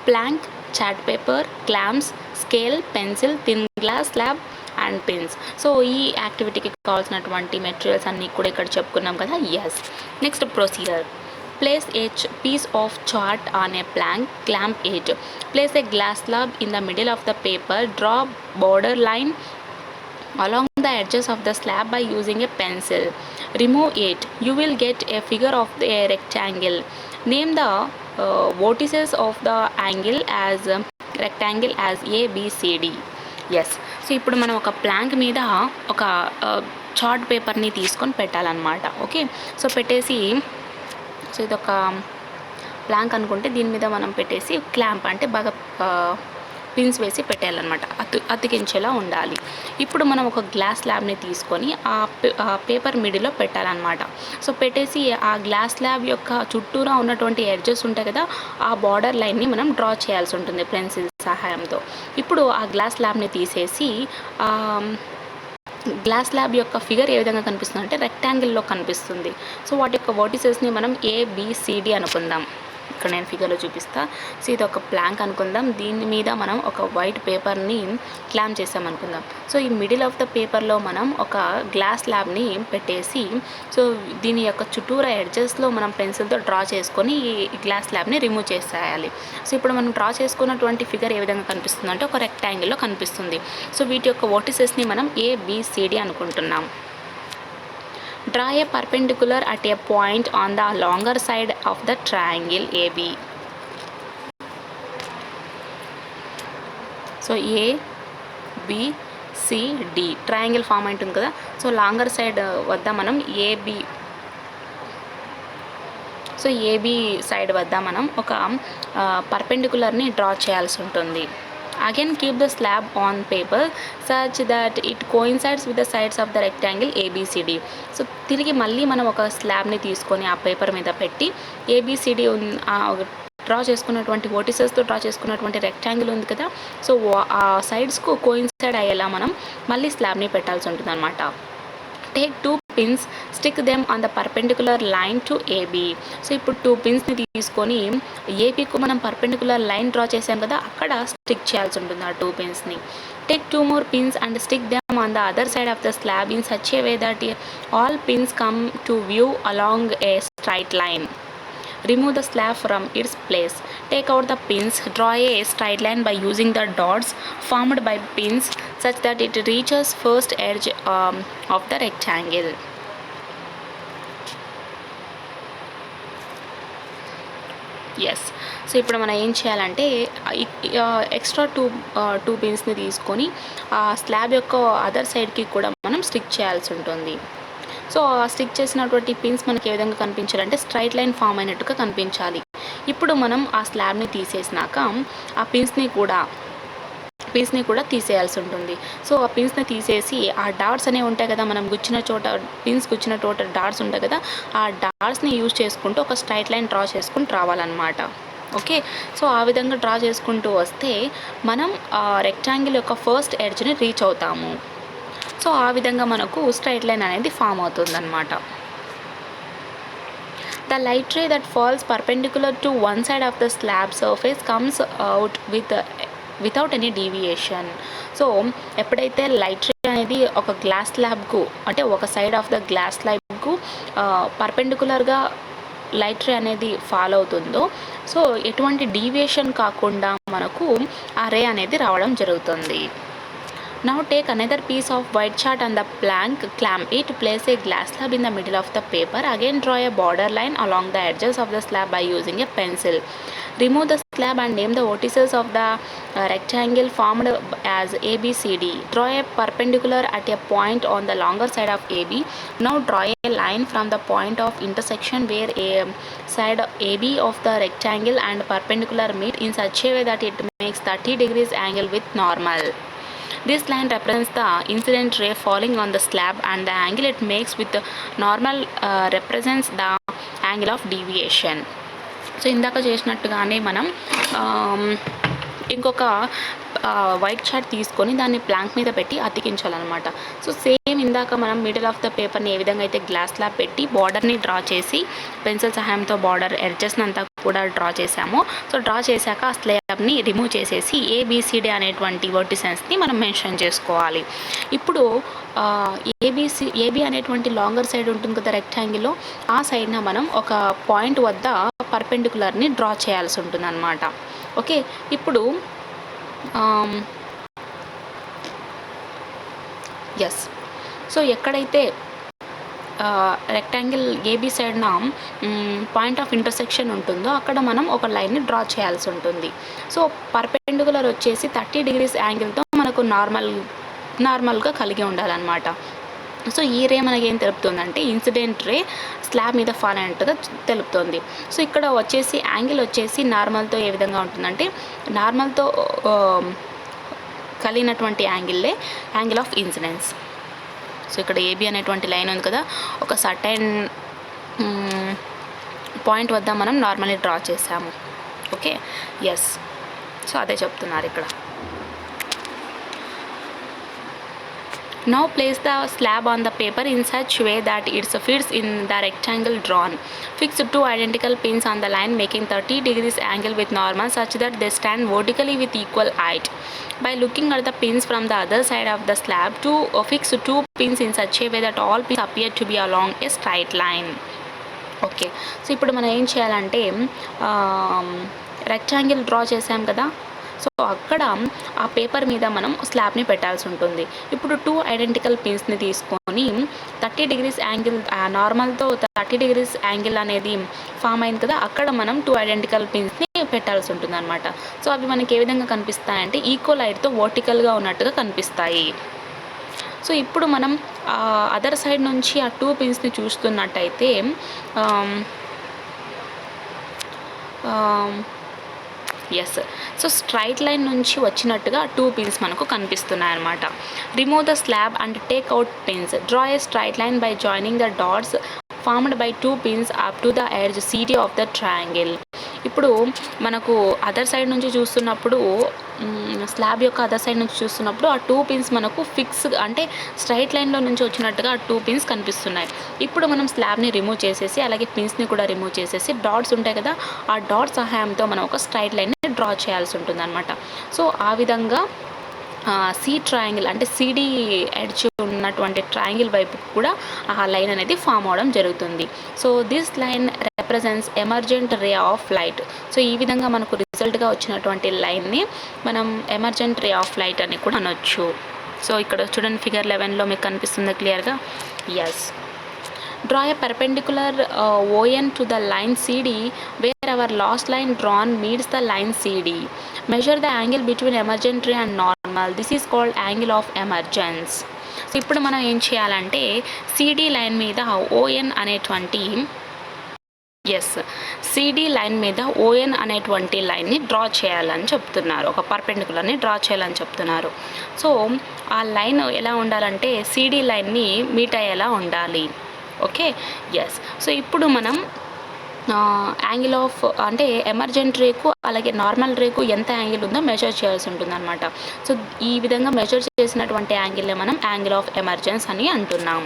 plank, chart paper, clamps, scale, pencil, thin glass slab and pins. So ఈ యాక్టివిటీకి కావాల్సినటువంటి మెటీరియల్స్ అన్నీ కూడా ఇక్కడ చెప్పుకున్నాం కదా. Yes. Next procedure. Place a piece of chart on a plank, clamp it. Place a glass slab in the middle of the paper. Draw border line along the edges of the slab by using a pencil. Remove it. You will get a figure of a rectangle. Name the vertices of the angle as rectangle as A, B, C, D. Yes. So ఇప్పుడు మనం ఒక Planck మీద ఒక chart పేపర్ని తీసుకొని పెట్టాలన్నమాట. Okay. So పెట్టేసి, so ఇదొక ప్లాంక్ అనుకుంటే దీని మీద మనం పెట్టేసి క్లాంప్ అంటే బాగా పిన్స్ వేసి పెట్టాలన్నమాట. అతికించేలా ఉండాలి. ఇప్పుడు మనం ఒక గ్లాస్ స్లాబ్ని తీసుకొని ఆ పేపర్ మిడిల్లో పెట్టాలన్నమాట. సో పెట్టేసి ఆ గ్లాస్ స్లాబ్ యొక్క చుట్టూరా ఉన్నటువంటి ఎడ్జెస్ ఉంటాయి కదా, ఆ బార్డర్ లైన్ని మనం డ్రా చేయాల్సి ఉంటుంది పెన్సిల్ సహాయంతో. ఇప్పుడు ఆ గ్లాస్ స్లాబ్ని తీసేసి గ్లాస్ స్లాబ్ యొక్క ఫిగర్ ఏ విధంగా కనిపిస్తుంది అంటే రెక్టాంగిల్లో కనిపిస్తుంది. సో వాటి యొక్క వర్టిసెస్ని మనం ABCD అనుకుందాం. ఇక్కడ నేను ఫిగర్లో చూపిస్తా. సో ఇది ఒక ప్లాంక్ అనుకుందాం. దీని మీద మనం ఒక వైట్ పేపర్ని క్లాంప్ చేసాం అనుకుందాం. సో ఈ మిడిల్ ఆఫ్ ద పేపర్లో మనం ఒక గ్లాస్ స్లాబ్ని పెట్టేసి, సో దీని యొక్క చుట్టూరా ఎడ్జెస్లో మనం పెన్సిల్తో డ్రా చేసుకొని ఈ గ్లాస్ స్లాబ్ని రిమూవ్ చేసేయాలి. సో ఇప్పుడు మనం డ్రా చేసుకున్నటువంటి ఫిగర్ ఏ విధంగా కనిపిస్తుంది అంటే ఒక రెక్టాంగిల్లో కనిపిస్తుంది. సో వీటి యొక్క వర్టిసెస్ని మనం ABCD అనుకుంటున్నాం. Draw a perpendicular at a point on the longer side of the triangle AB. So ABCD triangle form ఉంటుంది కదా. సో లాంగర్ సైడ్ వద్ద మనం AB సైడ్ వద్ద మనం ఒక పర్పెండికులర్ని డ్రా చేయాల్సి ఉంటుంది. Again keep the slab on paper such that it coincides with the sides of the rectangle ABCD. So తిరిగి మళ్ళీ మనం ఒక స్లాబ్ని తీసుకొని ఆ పేపర్ మీద పెట్టి ABCD డ్రా చేసుకున్నటువంటి వర్టిసెస్తో డ్రా చేసుకున్నటువంటి రెక్టాంగిల్ ఉంది కదా, సో ఆ సైడ్స్కు కోయిన్సైడ్ అయ్యేలా మనం మళ్ళీ స్లాబ్ని పెట్టాల్సి ఉంటుంది అనమాట. Take 2 pins, stick them on the perpendicular line to AB. So ఇప్పుడు 2 పిన్స్ని తీసుకొని ఏబీకు మనం పర్పెండికులర్ లైన్ డ్రా చేసాం కదా, అక్కడ స్టిక్ చేయాల్సి ఉంటుంది ఆ 2 పిన్స్ని. Take 2 more pins and stick them on the other side of the slab in such a way that all pins come to view along a straight line. Remove the slab from its place. Take out the pins. Draw a straight line by using the dots formed by pins such that it reaches first edge of the rectangle. Yes. So ఇప్పుడు మనం ఏం చేయాలంటే extra two పిన్స్ని తీసుకొని ఆ slab యొక్క other సైడ్కి కూడా మనం స్టిక్ చేయాల్సి ఉంటుంది. సో స్టిక్ చేసినటువంటి పిన్స్ మనకి ఏ విధంగా కనిపించాలంటే స్ట్రైట్ లైన్ ఫామ్ అయినట్టుగా కనిపించాలి. ఇప్పుడు మనం ఆ స్లాబ్ని తీసేసినాక ఆ పిన్స్ని కూడా తీసేయాల్సి ఉంటుంది. సో ఆ పిన్స్ని తీసేసి ఆ డాట్స్ అనేవి ఉంటాయి కదా, మనం గుచ్చిన చోట పిన్స్ గుచ్చిన చోట డాట్స్ ఉంటాయి కదా, ఆ డాట్స్ని యూజ్ చేసుకుంటూ ఒక స్ట్రైట్ లైన్ డ్రా చేసుకుంటూ రావాలన్నమాట. ఓకే. సో ఆ విధంగా డ్రా చేసుకుంటూ వస్తే మనం రెక్టాంగిల్ యొక్క ఫస్ట్ ఎడ్జ్ని రీచ్ అవుతాము. సో ఆ విధంగా మనకు స్ట్రైట్ లైన్ అనేది ఫామ్ అవుతుందన్నమాట. The light ray that falls perpendicular to one side of the slab surface comes out without any deviation. So ఎప్పుడైతే లైట్ రే అనేది ఒక గ్లాస్ స్లాబ్కు అంటే ఒక సైడ్ ఆఫ్ ద గ్లాస్ స్లాబ్కు పర్పెండికులర్గా లైట్ రే అనేది ఫాలో అవుతుందో, సో ఎటువంటి డీవియేషన్ కాకుండా మనకు ఆ రే అనేది రావడం జరుగుతుంది. Now take another piece of white chart on the plank, clamp it, place a glass slab in the middle of the paper. Again draw a border line along the edges of the slab by using a pencil. Remove the slab and name the vertices of the rectangle formed as ABCD. Draw a perpendicular at a point on the longer side of AB. Now draw a line from the point of intersection where a side AB of the rectangle and perpendicular meet in such a way that it makes 30 degrees angle with normal. This line represents the incident ray falling on the slab and the angle it makes with the normal represents the angle of deviation. So ఇందాక చేసినట్టుగానే మనం ఇంకొక white chart తీసుకొని దాన్ని Planck మీద పెట్టి అతికించాలన్నమాట. So same ఇందాక మనం middle of the పేపర్ని ఏ విధంగా అయితే గ్లాస్ స్లాబ్ పెట్టి బార్డర్ని డ్రా చేసి పెన్సిల్ సహాయంతో బార్డర్ ఎడ్జెస్ని అంతా కూడా డ్రా చేసాము. సో డ్రా చేశాక ఆ స్లాబ్ని రిమూవ్ చేసేసి ఏబిసిడి అనేటువంటి వర్టిసెన్స్ని మనం మెన్షన్ చేసుకోవాలి. ఇప్పుడు ఏబి అనేటువంటి లాంగర్ సైడ్ ఉంటుంది కదా రెక్టాంగిల్లో, ఆ సైడ్న మనం ఒక పాయింట్ వద్ద పర్పెండికులర్ని డ్రా చేయాల్సి ఉంటుంది అన్నమాట. ఓకే, ఇప్పుడు ఎస్, సో ఎక్కడైతే రెక్టాంగిల్ ఏబీ సైడ్న పాయింట్ ఆఫ్ ఇంటర్సెక్షన్ ఉంటుందో అక్కడ మనం ఒక లైన్ని డ్రా చేయాల్సి ఉంటుంది. సో పర్పెండికులర్ వచ్చేసి 30 degrees యాంగిల్తో మనకు నార్మల్గా కలిగి ఉండాలన్నమాట. సో ఈ రే మనకి ఏం తెలుపుతుందంటే ఇన్సిడెంట్ రే స్లాబ్ మీద ఫాల్ అయినట్టుగా తెలుపుతుంది. సో ఇక్కడ వచ్చేసి యాంగిల్ వచ్చేసి నార్మల్తో ఏ విధంగా ఉంటుందంటే నార్మల్తో కలిగినటువంటి యాంగిల్ ఆఫ్ ఇన్సిడెన్స్. సో ఇక్కడ ఏబి అనేటువంటి లైన్ ఉంది కదా, ఒక సర్టైన్ పాయింట్ వద్ద మనం నార్మల్లీ డ్రా చేసాము. ఓకే, ఎస్, సో అదే చెప్తున్నారు ఇక్కడ. Now place the slab on the paper in such way that it fits in the rectangle drawn. Fix 2 identical pins on the line making 30 degrees angle with normal such that they stand vertically with equal height. By looking at the pins from the other side of the slab, fix 2 pins in such a way that all pins appear to be along a straight line. Okay, so ఇప్పుడు మనం ఏం చేయాలంటే rectangle draw చేసాం కదా, so అక్కడ ఆ paper మీద మనం స్లాబ్ని పెట్టాల్సి ఉంటుంది. ఇప్పుడు 2 ఐడెంటికల్ పిన్స్ని తీసుకొని 30 degrees యాంగిల్ నార్మల్తో 30 degrees యాంగిల్ అనేది ఫామ్ అయింది కదా, అక్కడ మనం 2 ఐడెంటికల్ పిన్స్ని పెట్టాల్సి ఉంటుంది అనమాట. సో అవి మనకి ఏ విధంగా కనిపిస్తాయంటే ఈక్వల్ హైట్తో వర్టికల్గా ఉన్నట్టుగా కనిపిస్తాయి. సో ఇప్పుడు మనం అదర్ సైడ్ నుంచి ఆ 2 పిన్స్ని చూస్తున్నట్టయితే ఎస్, సో స్ట్రైట్ లైన్ నుంచి వచ్చినట్టుగా 2 పిన్స్ మనకు కనిపిస్తున్నాయి అన్నమాట. Remove the slab and take out pins. Draw a straight line by joining the dots formed by 2 pins up to the edge CD of the triangle. ఇప్పుడు మనకు other side నుంచి చూస్తున్నప్పుడు slab యొక్క అదర్ సైడ్ నుంచి చూస్తున్నప్పుడు ఆ 2 pins మనకు fix అంటే స్ట్రైట్ లైన్లో నుంచి వచ్చినట్టుగా ఆ 2 పిన్స్ కనిపిస్తున్నాయి. ఇప్పుడు మనం స్లాబ్ని రిమూవ్ చేసేసి అలాగే పిన్స్ని కూడా రిమూవ్ చేసేసి డాట్స్ ఉంటాయి కదా, ఆ డాట్ సహాయంతో మనం ఒక స్ట్రైట్ లైన్ని డ్రా చేయాల్సి ఉంటుంది అనమాట. సో ఆ విధంగా సి ట్రయాంగిల్ అంటే సిడి ఎడ్జ్ ఉన్నటువంటి ట్రయాంగిల్ వైపు కూడా ఆ లైన్ అనేది ఫామ్ అవడం జరుగుతుంది. So this line represents emergent ray of light. So ఈ విధంగా మనకు రిజల్ట్గా వచ్చినటువంటి లైన్ని మనం ఎమర్జెంట్ రే ఆఫ్ లైట్ అని కూడా అనొచ్చు. సో ఇక్కడ చూడండి ఫిగర్ 11లో మీకు కనిపిస్తుంది క్లియర్గా. Yes, draw a perpendicular ON to the line CD where our last line drawn meets the line CD. Measure the angle between emergent ray and normal. This is called angle of emergence. So ఇప్పుడు మనం ఏం చేయాలంటే CD line మీద ON అనేటువంటి CD line మీద ON అనేటువంటి లైన్ని draw చేయాలని చెప్తున్నారు, ఒక పర్పెండికులర్ని డ్రా చేయాలని చెప్తున్నారు. సో ఆ లైన్ ఎలా ఉండాలంటే సిడి లైన్ని మీట్ అయ్యేలా ఉండాలి. ఓకే, ఎస్, సో ఇప్పుడు మనం యాంగిల్ ఆఫ్ అంటే ఎమర్జెంట్ రేకు అలాగే నార్మల్ రేకు ఎంత యాంగిల్ ఉందో మెజర్ చేయాల్సి ఉంటుంది అనమాట. సో ఈ విధంగా మెజర్ చేసినటువంటి యాంగిల్ని మనం యాంగిల్ ఆఫ్ ఎమర్జెన్స్ అని అంటున్నాం.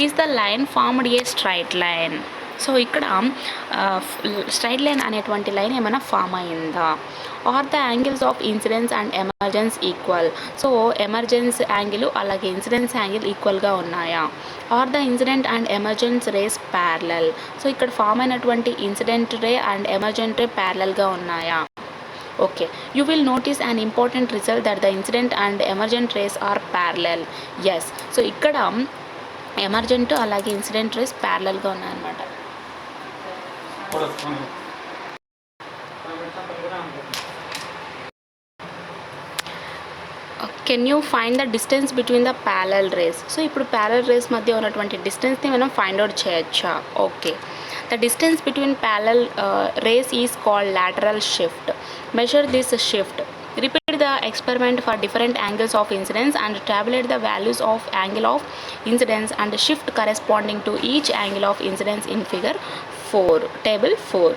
Is the line formed a straight line. So ఇక్కడ స్ట్రైట్ లైన్ అనేటువంటి లైన్ ఏమైనా ఫామ్ అయిందా? Are the angles of incidence and emergence equal. So emergence angle అలాగే ఇన్సిడెన్స్ యాంగిల్ ఈక్వల్గా ఉన్నాయా? Are the incident and emergence rays parallel. So ఇక్కడ form అయినటువంటి incident ray and emergent ray ప్యారలల్గా ఉన్నాయా? Okay, you will notice an important result that the incident and emergent rays are parallel. Yes, so ఇక్కడ emergent అలాగే incident rays ప్యారలల్గా ఉన్నాయన్నమాట. Can you find the distance between the parallel rays. So ఇప్పుడు parallel rays మధ్య ఉన్నటువంటి డిస్టెన్స్ని మనం find out చేయొచ్చా? Okay, the distance between parallel rays is called lateral shift. Measure this shift. Repeat the experiment for different angles of incidence and tabulate the values of angle of incidence and shift corresponding to each angle of incidence in figure 4, table 4.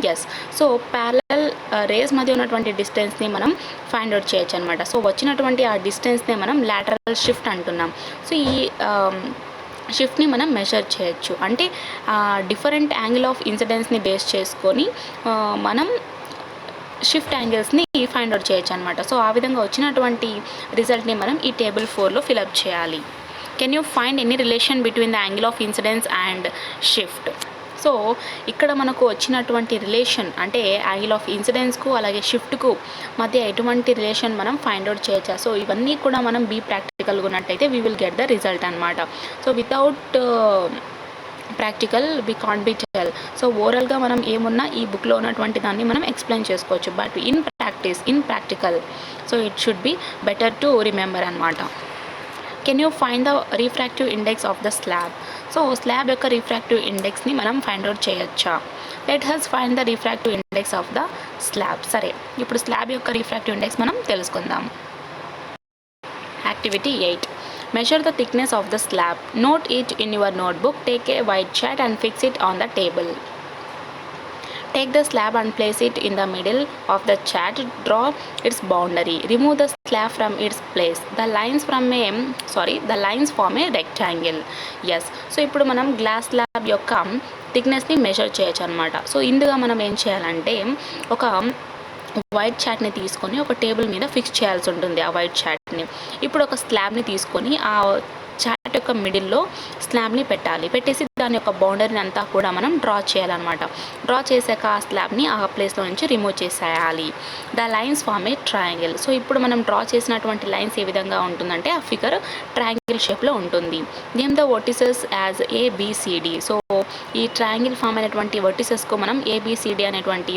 Yes, so parallel rays మధ్య ఉన్నటువంటి డిస్టెన్స్ని మనం find out చేయొచ్చు అనమాట. So వచ్చినటువంటి ఆ డిస్టెన్స్ని మనం lateral shift అంటున్నాం. సో ఈ షిఫ్ట్ని మనం మెజర్ చేయొచ్చు. అంటే డిఫరెంట్ యాంగిల్ ఆఫ్ ఇన్సిడెన్స్ని బేస్ చేసుకొని మనం షిఫ్ట్ యాంగిల్స్ని ఫైండ్ అవుట్ చేయొచ్చు అనమాట. సో ఆ విధంగా వచ్చినటువంటి రిజల్ట్ని మనం ఈ టేబుల్ 4లో ఫిలప్ చేయాలి. Can you find any relation between the angle of incidence and shift? So ఇక్కడ మనకు వచ్చినటువంటి రిలేషన్ అంటే యాంగిల్ ఆఫ్ ఇన్సిడెన్స్కు అలాగే షిఫ్ట్కు మధ్య ఎటువంటి రిలేషన్ మనం ఫైండ్ అవుట్ చేయొచ్చా? సో ఇవన్నీ కూడా మనం ప్రాక్టికల్గా ఉన్నట్టయితే we will get the result అనమాట. So without practical we can't be tell. So ఓరల్గా మనం ఏమున్నా ఈ బుక్లో ఉన్నటువంటి దాన్ని మనం ఎక్స్ప్లెయిన్ చేసుకోవచ్చు. But in practical so it should be better to remember అనమాట. Can you find the refractive index of the slab? So slab యొక్క రిఫ్రాక్టివ్ ఇండెక్స్ని మనం ఫైండ్ అవుట్ చేయొచ్చా? Let us find the refractive index of the slab. సరే, ఇప్పుడు slab యొక్క refractive index మనం తెలుసుకుందాం. Activity 8. Measure the thickness of the slab. Note it in your notebook. Take a white chart and fix it on the table. Take the slab and place it in the middle of the chart. Draw its boundary. Remove the slab from its place. The lines form a rectangle. Yes. So ఇప్పుడు మనం glass slab యొక్క థిక్నెస్ని measure చేయొచ్చు అనమాట. So ఇందుగా మనం ఏం చేయాలంటే ఒక white చార్ట్ని తీసుకొని ఒక టేబుల్ మీద ఫిక్స్ చేయాల్సి ఉంటుంది. ఆ వైట్ చార్ట్ని ఇప్పుడు ఒక స్లాబ్ని తీసుకొని ఆ చార్ట్ యొక్క మిడిల్లో స్లాబ్ని పెట్టేసి దాని యొక్క బౌండరీని అంతా కూడా మనం డ్రా చేయాలన్నమాట. డ్రా చేసాక ఆ స్లాబ్ని ఆ ప్లేస్లో నుంచి రిమూవ్ చేసేయాలి. The lines form a triangle. So ఇప్పుడు మనం డ్రా చేసినటువంటి లైన్స్ ఏ విధంగా ఉంటుందంటే ఆ ఫిగర్ ట్రయాంగిల్ షేప్లో ఉంటుంది. Name the vertices as ABCD. So ఈ ట్రయాంగిల్ ఫామ్ అయినటువంటి వర్టిసెస్కు మనం ABCD అనేటువంటి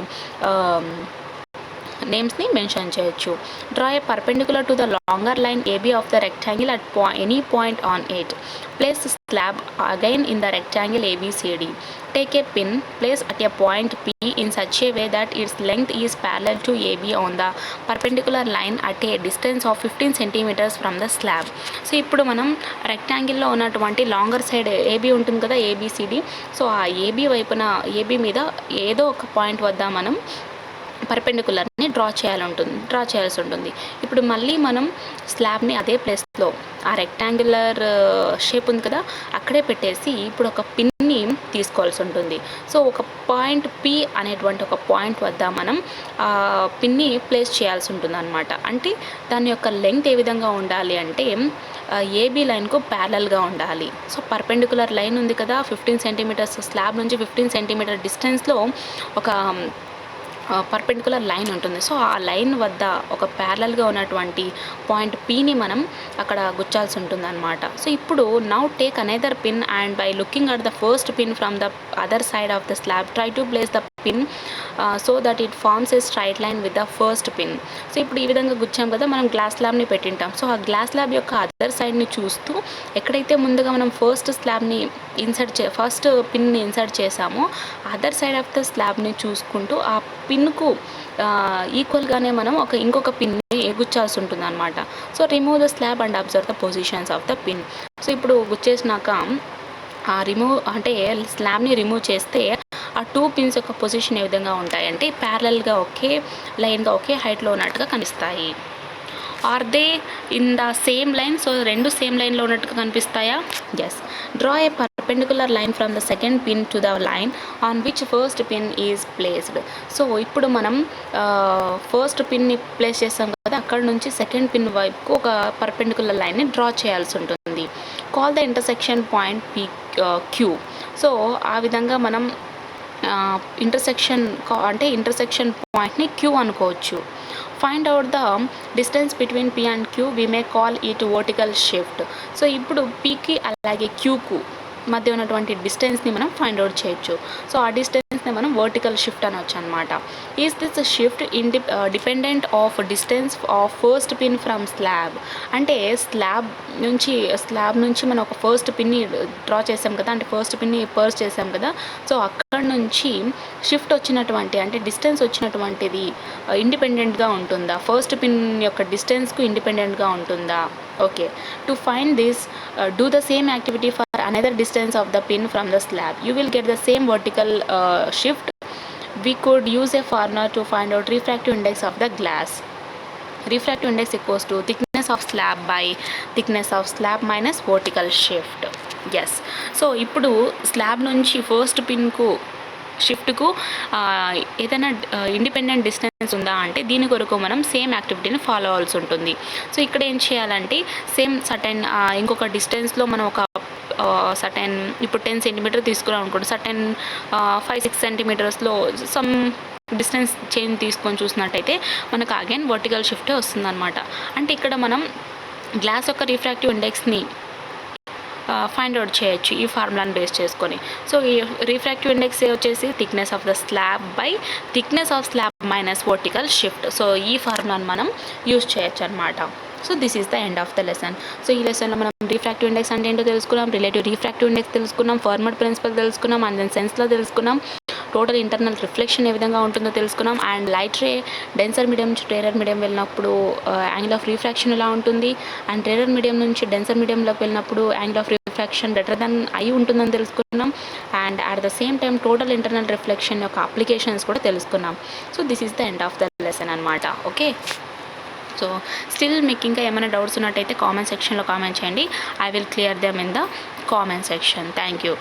నేమ్స్ని మెన్షన్ చేయొచ్చు. Draw A perpendicular to the longer line AB of the rectangle at any point on it. Place slab again in the rectangle ABCD. Take a pin, place at a point P in such a way that its length is parallel to AB on the perpendicular line at a distance of 15 centimeters from the slab. So ఇప్పుడు మనం రెక్టాంగిల్లో ఉన్నటువంటి longer side AB ఉంటుంది కదా, ABCD. So ఆ AB మీద ఏదో ఒక point వద్ద మనం పర్పెండికులర్ని డ్రా చేయాల్సి ఉంటుంది. ఇప్పుడు మళ్ళీ మనం స్లాబ్ని అదే ప్లేస్లో ఆ రెక్టాంగులర్ షేప్ ఉంది కదా అక్కడే పెట్టేసి ఇప్పుడు ఒక పిన్ని తీసుకోవాల్సి ఉంటుంది. సో ఒక పాయింట్ P అనేటువంటి ఒక పాయింట్ వద్ద మనం ఆ పిన్ని ప్లేస్ చేయాల్సి ఉంటుంది అనమాట. అంటే దాని యొక్క లెంగ్త్ ఏ విధంగా ఉండాలి అంటే AB లైన్కు ప్యారలల్గా ఉండాలి. సో పర్పెండికులర్ లైన్ ఉంది కదా 15 సెంటీమీటర్స్, స్లాబ్ నుంచి 15 సెంటీమీటర్ డిస్టెన్స్లో ఒక పర్పెండికులర్ లైన్ ఉంటుంది. సో ఆ లైన్ వద్ద ఒక ప్యారలల్గా ఉన్నటువంటి పాయింట్ Pని మనం అక్కడ గుచ్చాల్సి ఉంటుంది అనమాట. సో ఇప్పుడు now take another pin and by looking at the first pin from the other side of the slab try to place the pin so that it forms a straight line with the first pin. So ఇప్పుడు ఈ విధంగా గుచ్చాం కదా, మనం glass స్లాబ్ని పెట్టింటాం. So ఆ glass slab యొక్క అదర్ సైడ్ని చూస్తూ ఎక్కడైతే ముందుగా మనం ఫస్ట్ పిన్ని ఇన్సర్ట్ చేసామో అదర్ సైడ్ ఆఫ్ ద స్లాబ్ని చూసుకుంటూ ఆ పిన్కు ఈక్వల్గానే మనం ఇంకొక పిన్ని గుచ్చాల్సి ఉంటుంది అనమాట. So remove the slab and observe the positions of the pin. So ఇప్పుడు గుచ్చేసినాక ఆ స్లాబ్ని రిమూవ్ చేస్తే ఆ 2 పిన్స్ యొక్క పొజిషన్ ఏ విధంగా ఉంటాయంటే ప్యారలల్గా ఒకే లైన్గా ఒకే హైట్లో ఉన్నట్టుగా కనిపిస్తాయి. Are they in the same line? So రెండు సేమ్ లైన్లో ఉన్నట్టుగా కనిపిస్తాయా? Yes. Draw a perpendicular line from the second pin to the line on which first pin is placed. So ఇప్పుడు మనం ఫస్ట్ పిన్ని ప్లేస్ చేస్తాం కదా, అక్కడ నుంచి సెకండ్ పిన్ వైపుకు ఒక పర్పెండికులర్ లైన్ని డ్రా చేయాల్సి ఉంటుంది. Call the intersection point PQ. So ఆ విధంగా మనం ఇంటర్సెక్షన్ పాయింట్ని Q అనుకోవచ్చు. Find out the distance between P and Q. We may call it vertical shift. So ఇప్పుడు Pకి అలాగే Qకు మధ్య ఉన్నటువంటి డిస్టెన్స్ని మనం ఫైండ్ అవుట్ చేయొచ్చు. సో ఆ డిస్టెన్స్ని మనం వర్టికల్ షిఫ్ట్ అనవచ్చు అనమాట. Is this shift dependent of distance of first pin from slab. అంటే స్లాబ్ నుంచి మనం ఒక ఫస్ట్ పిన్ని డ్రా చేసాం కదా, అంటే ఫస్ట్ పిన్ని పర్స్ చేసాం కదా. సో అక్కడ నుంచి షిఫ్ట్ వచ్చినటువంటి అంటే డిస్టెన్స్ వచ్చినటువంటిది ఇండిపెండెంట్గా ఉంటుందా, ఫస్ట్ పిన్ యొక్క డిస్టెన్స్కు ఇండిపెండెంట్గా ఉంటుందా? Okay, to find this, do the same activity for another distance of the pin from the slab. You will get the same vertical shift. We could use a formula to find out refractive index of the glass. Refractive index equals to thickness of slab by thickness of slab minus vertical shift. Yes. So ఇప్పుడు slab నుంచి first పిన్కు షిఫ్ట్కు ఏదైనా independent distance ఉందా అంటే దీని కొరకు మనం సేమ్ యాక్టివిటీని ఫాలో అవ్వాల్సి ఉంటుంది. సో ఇక్కడ ఏం చేయాలంటే సేమ్ సర్టెన్ ఇంకొక డిస్టెన్స్లో మనం ఒక సర్టెన్ ఇప్పుడు 10 సెంటీమీటర్ తీసుకున్నాం అనుకోండి, సర్టెన్ 5-6 సెంటీమీటర్స్లో సమ్ డిస్టెన్స్ చేంజ్ తీసుకొని చూసినట్టయితే మనకు అగైన్ వర్టికల్ షిఫ్టే వస్తుందన్నమాట. అంటే ఇక్కడ మనం గ్లాస్ యొక్క రిఫ్రాక్టివ్ ఇండెక్స్ని ఫైండ్ అవుట్ చేయొచ్చు ఈ ఫార్ములాని బేస్ చేసుకొని. సో ఈ రిఫ్రాక్టివ్ ఇండెక్స్ వచ్చేసి thickness of the slab by thickness of slab minus vertical shift. So ఈ ఫార్ములాని మనం యూజ్ చేయొచ్చు అనమాట. So this is the end of the lesson. So ఈ లెసన్లో మనం రిఫ్రాక్టివ్ ఇండెక్స్ అంటే ఏంటో తెలుసుకున్నాం, రిలేటివ్ రిఫ్రాక్టివ్ ఇండెక్స్ తెలుసుకున్నాం, ఫార్మడ్ ప్రిన్సిపల్ తెలుసుకున్నాం, అండ్ దెన్ సెన్స్లో తెలుసుకున్నాం, టోటల్ ఇంటర్నల్ రిఫ్లెక్షన్ ఏ విధంగా ఉంటుందో తెలుసుకున్నాం, and light ray denser medium నుంచి రేరర్ మీడియం వెళ్ళినప్పుడు యాంగిల్ ఆఫ్ రిఫ్రాక్షన్ ఎలా ఉంటుంది, అండ్ రేరర్ మీడియం నుంచి డెన్సర్ మీడియంలోకి వెళ్ళినప్పుడు angle of refraction better than అయి ఉంటుందని తెలుసుకున్నాం, and at the same time total internal reflection యొక్క అప్లికేషన్స్ కూడా తెలుసుకున్నాం. So this is the end of the lesson అనమాట. ఓకే, సో స్టిల్ మీకు ఇంకా ఏమైనా డౌట్స్ ఉన్నట్టయితే కామెంట్ సెక్షన్లో కామెంట్ చేయండి. I will clear them in the comment section. Thank you.